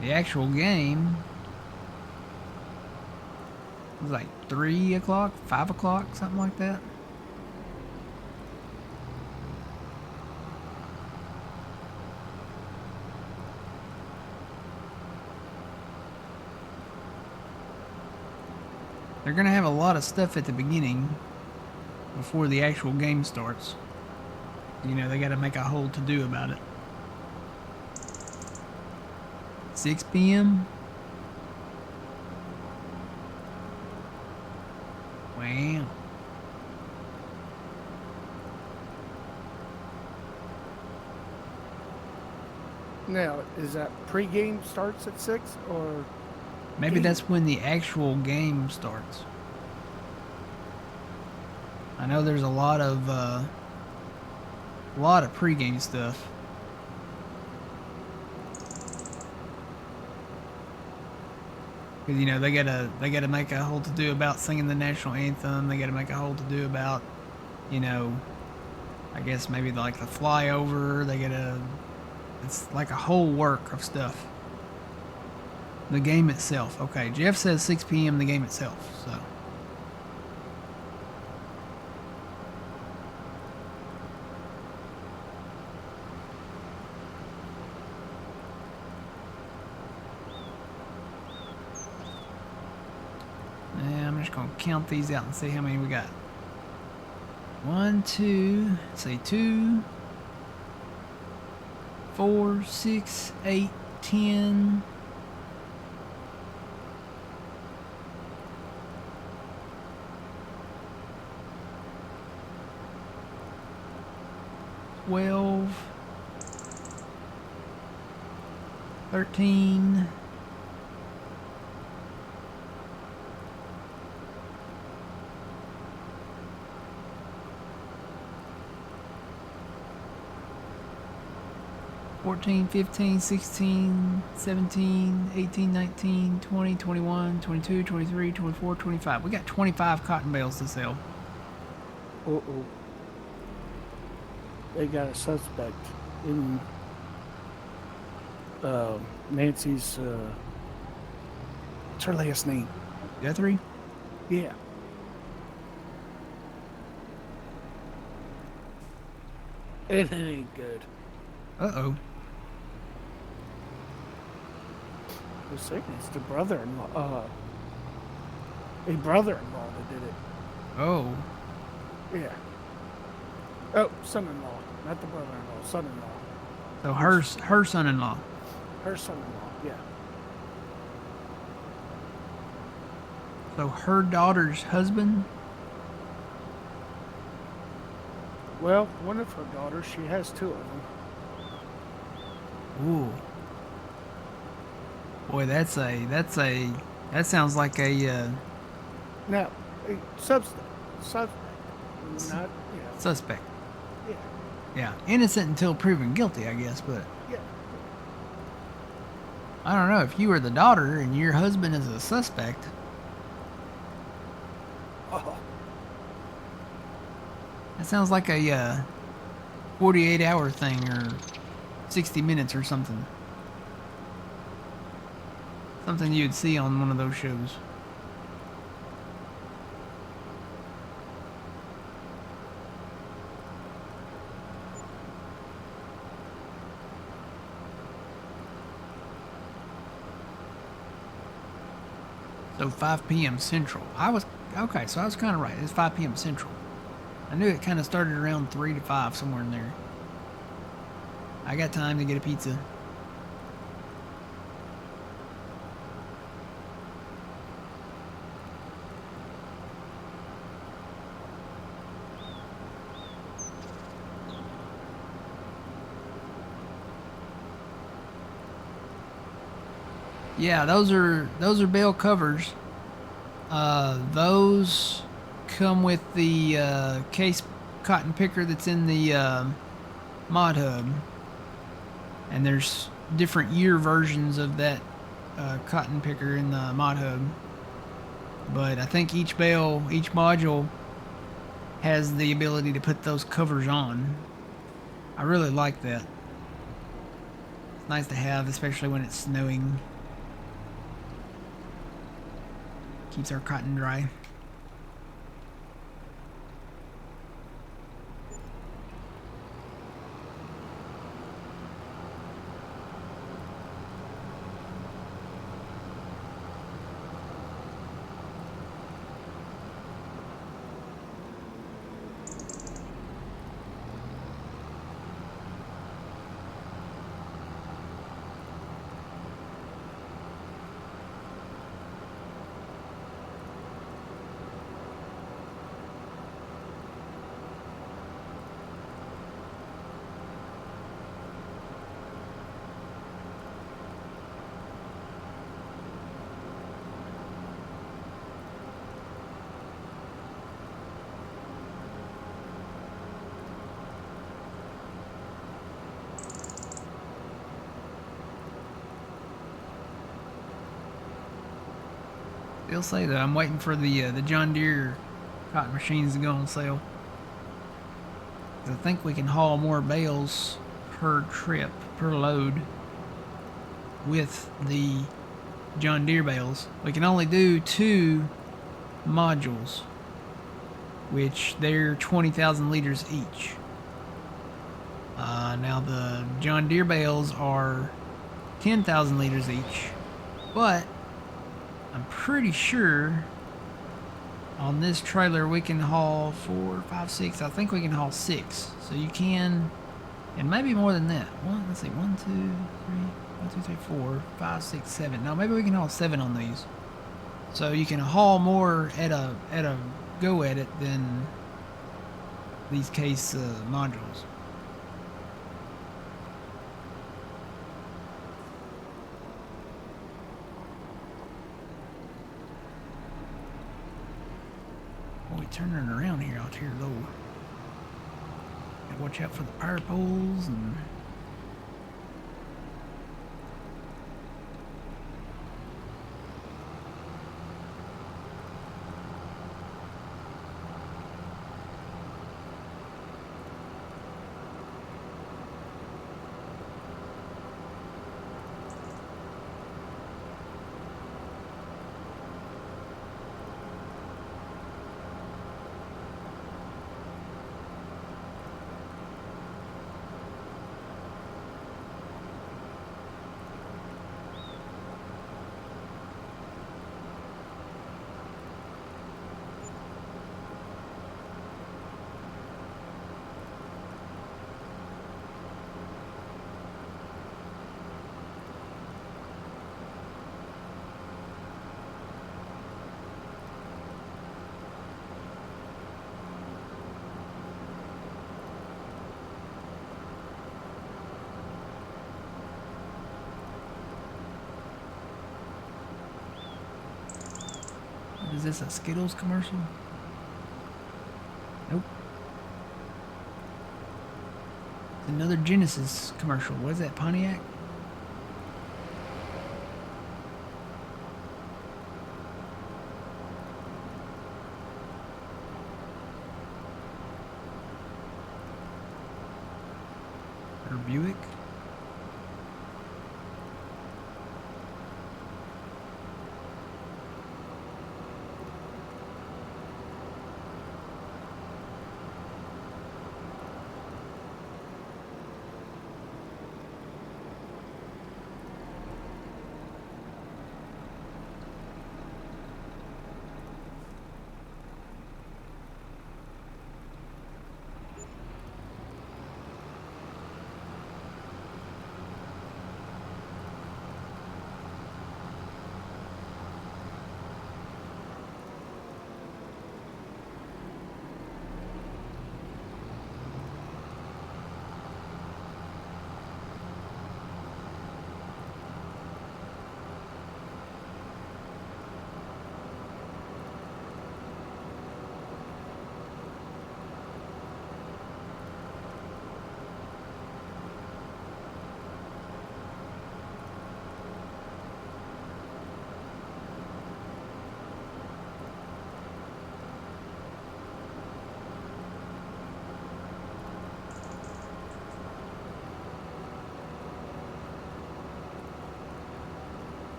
The actual game was like 3 o'clock, 5 o'clock, something like that. They're gonna have a lot of stuff at the beginning before the actual game starts. You know, they gotta make a whole to-do about it. 6 p.m.? Wow. Now, is that pregame starts at 6 or? Maybe that's when the actual game starts. I know there's a lot of pregame stuff. Cause you know they gotta make a whole to do about singing the national anthem. They gotta make a whole to do about, you know, I guess maybe like the flyover. It's like a whole work of stuff. The game itself. Okay, Jeff says 6 p.m. the game itself. So. And I'm just gonna count these out and see how many we got. 1, 2, say 2, 4, 6, 8, 10. 12, 13, 14, 15, 16, 17, 18, 19, 20, 21, 22, 23, 24, 25. We got 25 cotton bales to sell. Uh-oh. They got a suspect in Nancy's, what's her last name? Guthrie? Yeah. It ain't good. Uh-oh. I was saying it's the brother-in-law, a brother-in-law that did it. Oh. Yeah. Oh, son-in-law. Not the brother-in-law, son-in-law. So her son-in-law. Her son-in-law, yeah. So her daughter's husband? Well, one of her daughters, she has 2 of them. Ooh. Boy, that sounds like a Now, a suspect, not, yeah. suspect. Yeah. Yeah, innocent until proven guilty, I guess, but Yeah. I don't know, if you were the daughter and your husband is a suspect. Oh. That sounds like a 48-hour thing or 60 minutes or something. Something you'd see on one of those shows. So 5 p.m. Central. Okay, so I was kind of right. It's 5 p.m. Central. I knew it kind of started around 3 to 5, somewhere in there. I got time to get a pizza. Yeah, those are bale covers. Those come with the case cotton picker that's in the mod hub, and there's different year versions of that cotton picker in the mod hub. But I think each bale, each module, has the ability to put those covers on. I really like that. It's nice to have, especially when it's snowing. Keeps our cotton dry. They'll say that I'm waiting for the John Deere cotton machines to go on sale. 'Cause I think we can haul more bales per trip, per load, with the John Deere bales. We can only do 2 modules, which they're 20,000 liters each. Now the John Deere bales are 10,000 liters each, but I'm pretty sure on this trailer we can haul 4, 5, 6. I think we can haul 6. So you can, and maybe more than that. Let's see, 1, 2, 3, 1, 2, 3, 4, 5, 6, 7. No, maybe we can haul 7 on these. So you can haul more at a go at it than these case modules. Boy, turning around here out here low. Gotta watch out for the power poles and. Is this a Skittles commercial? Nope. It's another Genesis commercial. What is that, Pontiac? Or Buick?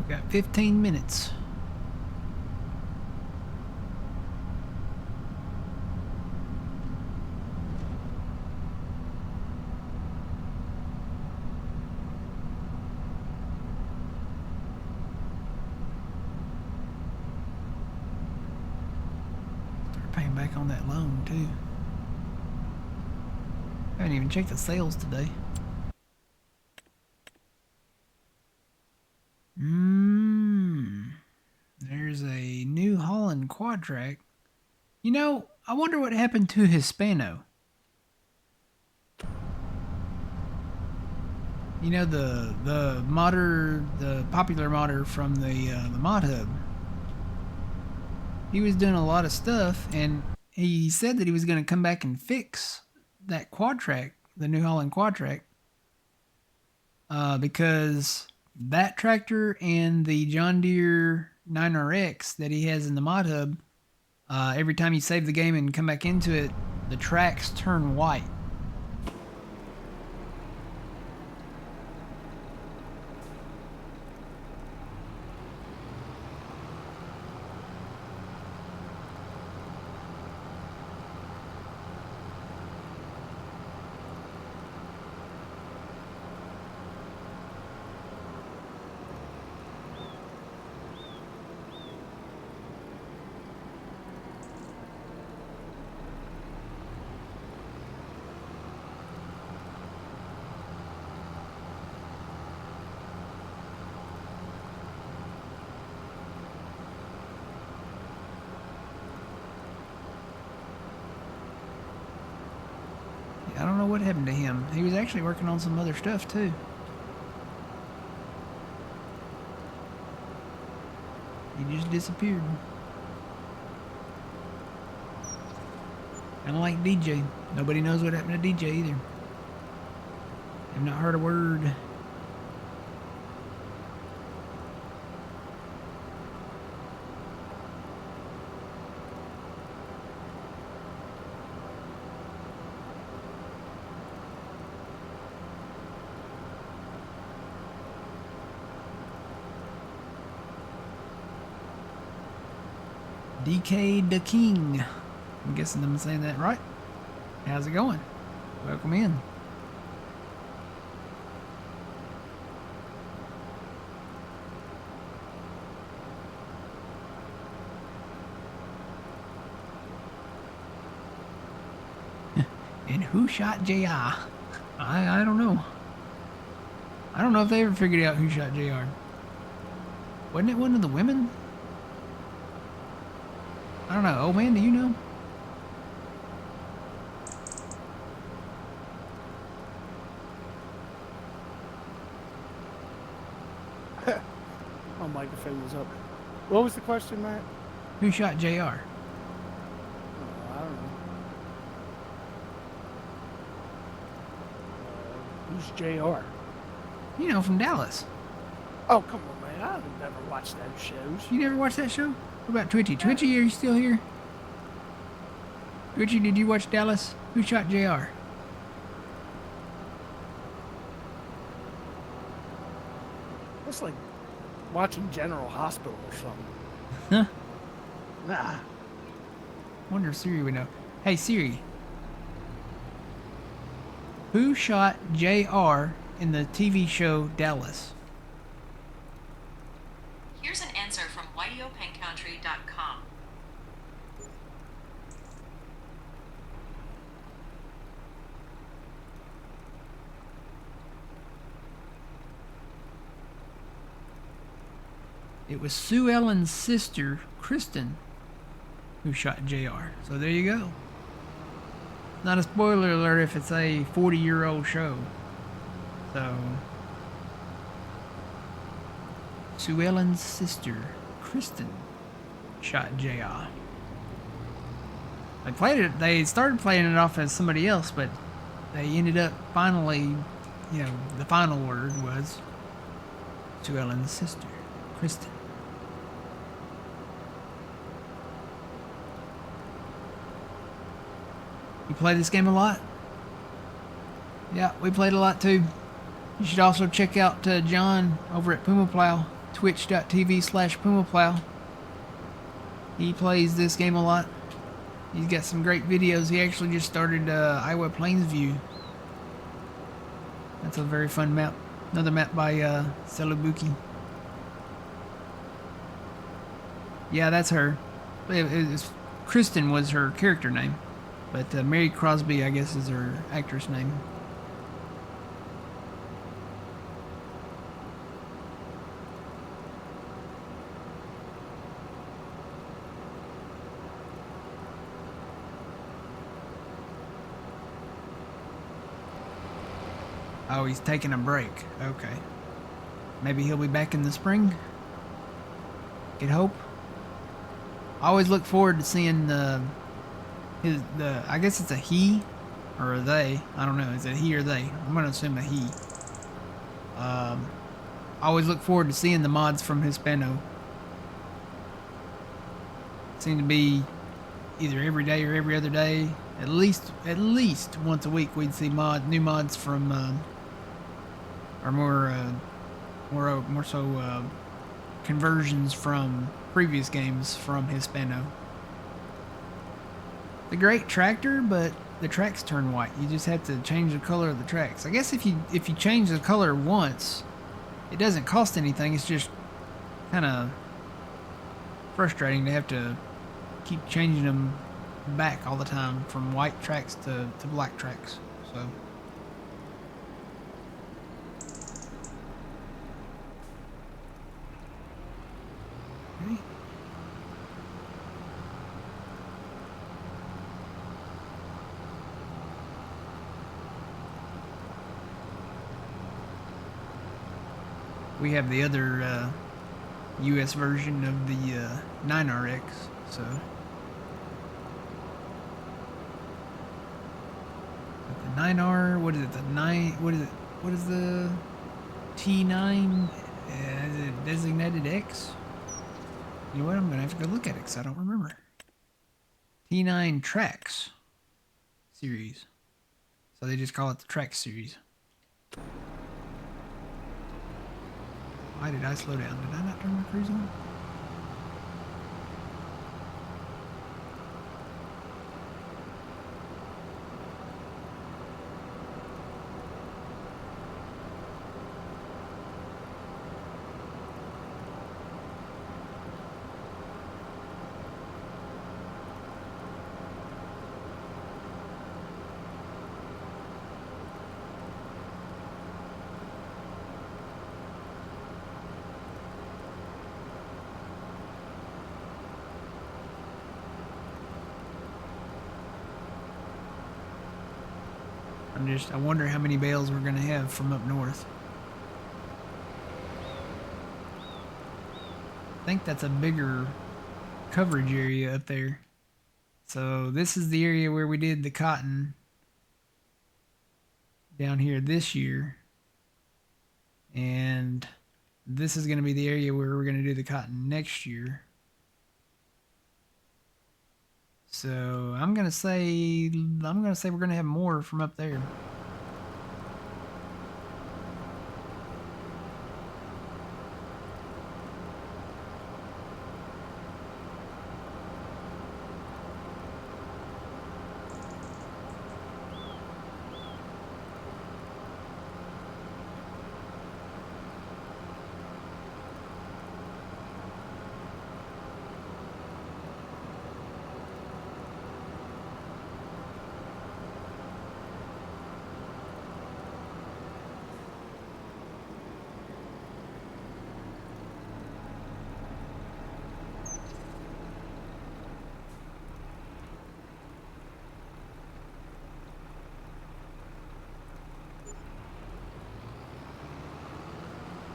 Got 15 minutes. Start paying back on that loan too. I haven't even checked the sales today. There's a New Holland Quadtrack. You know, I wonder what happened to Hispano. You know, the modder, the popular modder from the mod hub. He was doing a lot of stuff, and he said that he was going to come back and fix that Quadtrack, the New Holland Quadtrack, because that tractor and the John Deere 9RX that he has in the mod hub, every time you save the game and come back into it, the tracks turn white. I don't know what happened to him. He was actually working on some other stuff too. He just disappeared. Kind of like DJ. Nobody knows what happened to DJ either. I've not heard a word. DK the King. I'm guessing I'm saying that right. How's it going? Welcome in. And who shot JR? I don't know. I don't know if they ever figured out who shot JR. Wasn't it one of the women? I don't know. Oh man, do you know? My microphone was up. What was the question, Matt? Who shot JR? I don't know. Who's JR? You know, from Dallas. Oh, come on, man. I've never watched those shows. You never watched that show? What about Twitchy? Twitchy, are you still here? Twitchy, did you watch Dallas? Who shot JR? It's like watching General Hospital or something. Huh? Nah. Wonder if Siri would know. Hey Siri. Who shot JR in the TV show Dallas? Here's an answer from whiteopencountry.com. It was Sue Ellen's sister, Kristen, who shot JR. So there you go. Not a spoiler alert if it's a 40-year-old show. So, Sue Ellen's sister, Kristen, shot JR. They started playing it off as somebody else, but they ended up finally, the final word was Sue Ellen's sister, Kristen. You play this game a lot? Yeah, we played a lot too. You should also check out John over at Puma Plow twitch.tv/PumaPlow. He plays this game a lot. He's got some great videos. He actually just started Iowa Plainsview. That's a very fun map. Another map by Selubuki. Yeah, that's her. Kristen was her character name. But Mary Crosby, I guess, is her actress name. Oh, he's taking a break. Okay. Maybe he'll be back in the spring? Could hope. I always look forward to seeing I guess it's a he or a they. I don't know. Is it he or they? I'm gonna assume a he. I always look forward to seeing the mods from Hispano. Seem to be either every day or every other day. At least once a week we'd see new mods from or more so conversions from previous games from Hispano. The great tractor, but the tracks turn white. You just have to change the color of the tracks. I guess if you change the color once, it doesn't cost anything. It's just kind of frustrating to have to keep changing them back all the time from white tracks to black tracks. So okay. We have the other US version of the 9RX, so the 9R, what is it, what is the T9, is it designated X? You know what, I'm gonna have to go look at it because I don't remember. T9 Tracks series, so they just call it the Track series. Why did I slow down? Did I not turn my cruise on? I wonder how many bales we're gonna have from up north. I think that's a bigger coverage area up there. So this is the area where we did the cotton down here this year. And this is gonna be the area where we're gonna do the cotton next year. So I'm gonna say we're gonna have more from up there.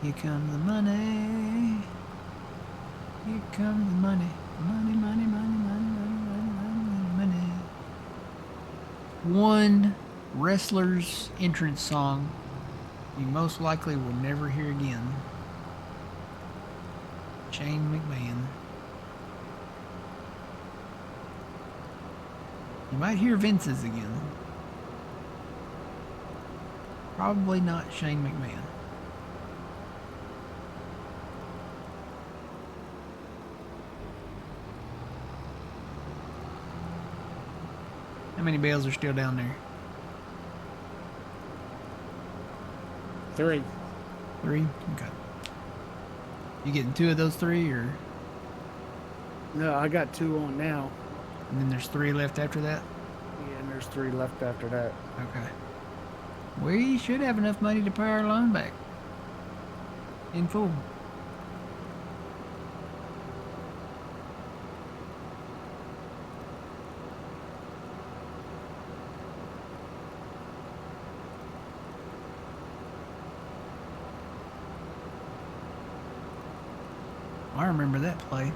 Here comes the money. Here comes the money. Money, money, money, money, money, money, money, money. One wrestler's entrance song you most likely will never hear again. Shane McMahon. You might hear Vince's again. Probably not Shane McMahon. How many bales are still down there? 3. 3? Okay. You getting 2 of those 3, or No, I got 2 on now. and then there's 3 left after that? Yeah, and there's 3 left after that. Okay. We should have enough money to pay our loan back in full. I remember that play.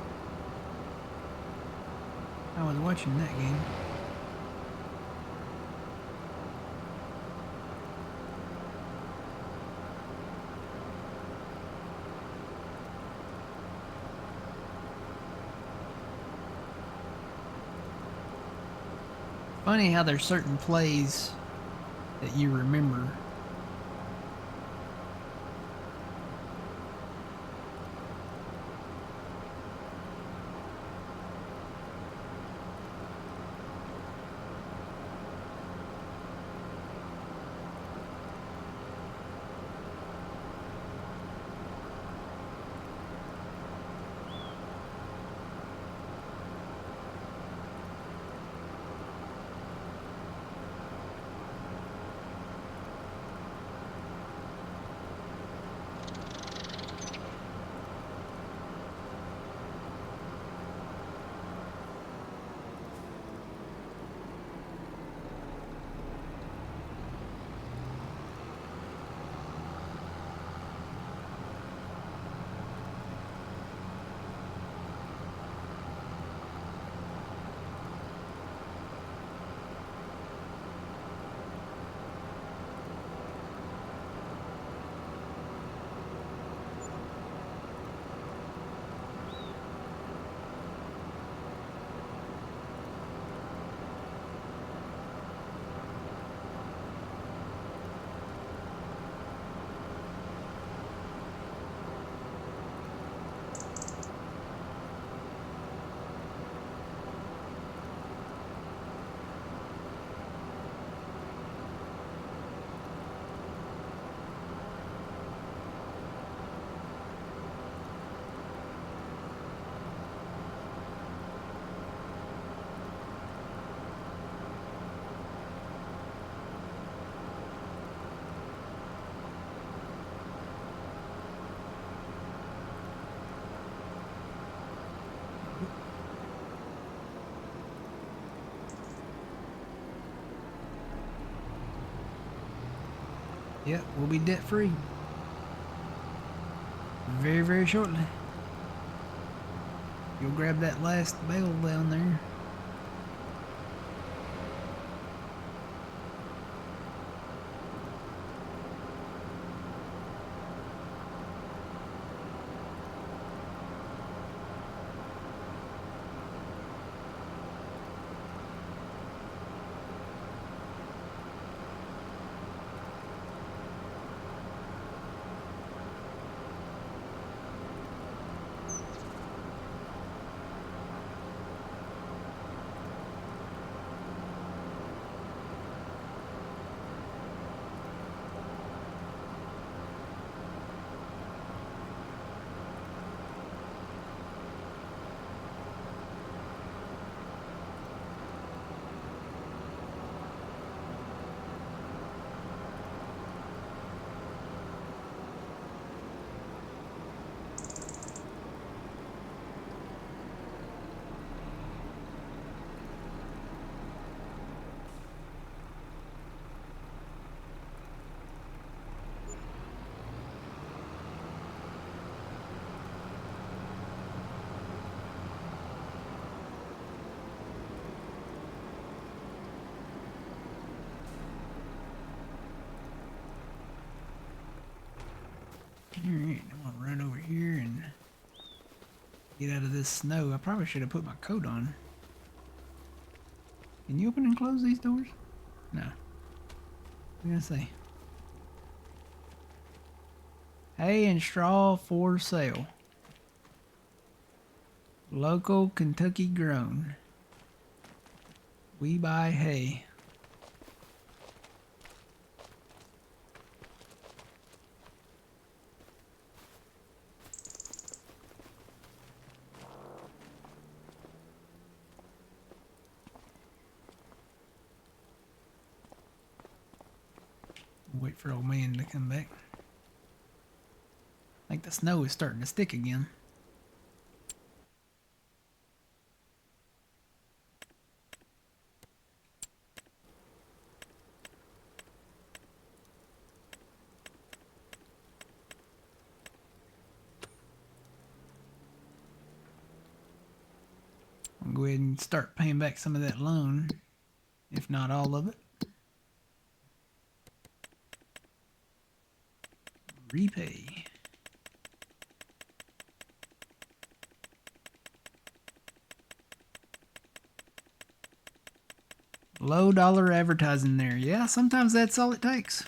I was watching that game. Funny how there's certain plays that you remember. Yep, we'll be debt free. Very, very shortly. You'll grab that last bale down there. Alright, I'm gonna run over here and get out of this snow. I probably should have put my coat on. Can you open and close these doors? No. What am I gonna say? Hay and straw for sale. Local Kentucky grown. We buy hay. Wait for old man to come back. I think the snow is starting to stick again. I'll go ahead and start paying back some of that loan, if not all of it. Repay. Low dollar advertising there. Yeah, sometimes that's all it takes.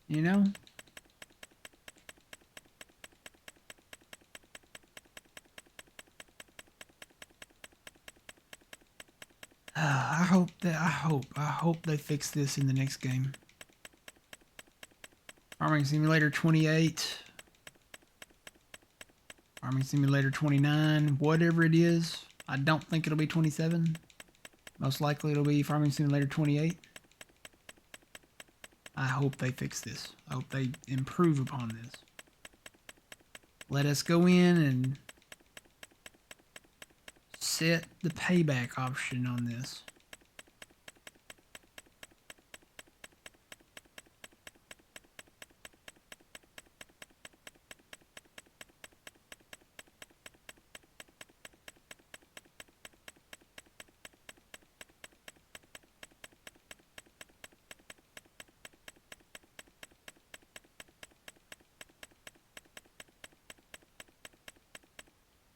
You know? I hope they fix this in the next game. Farming Simulator 28. Farming Simulator 29. Whatever it is. I don't think it'll be 27. Most likely it'll be Farming Simulator 28. I hope they fix this. I hope they improve upon this. Let us go in and set the payback option on this.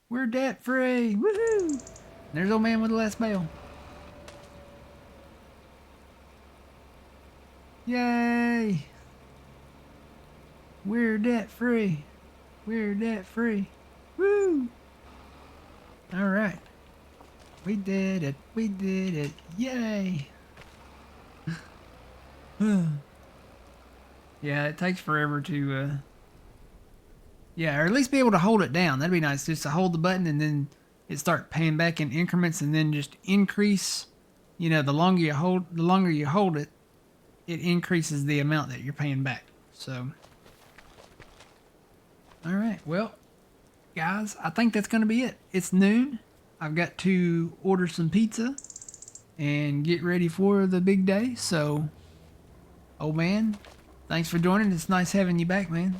We're debt free. Woohoo! There's old man with the last bale. Yay! We're debt free. We're debt free. Woo! All right. We did it. We did it. Yay! Yeah, it takes forever to yeah, or at least be able to hold it down. That'd be nice, just to hold the button and then it start paying back in increments and then just increase. You know, the longer you hold it, it increases the amount that you're paying back. So, all right, well, guys, I think that's gonna be it. It's noon. I've got to order some pizza and get ready for the big day. So, old man, thanks for joining. It's nice having you back, man.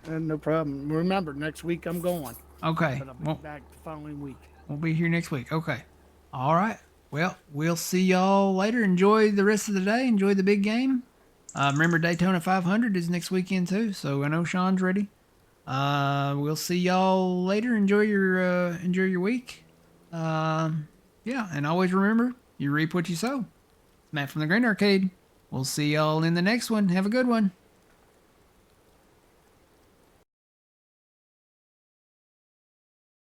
No problem. Remember, next week I'm going. Okay. But I'll be Well, back the following week. we'll be here next week. Okay. All right. Well, we'll see y'all later. Enjoy the rest of the day. Enjoy the big game. Remember, Daytona 500 is next weekend too. So I know Sean's ready. We'll see y'all later. Enjoy your week. Yeah, and always remember, you reap what you sow. Matt from the Grand Arcade. We'll see y'all in the next one. Have a good one.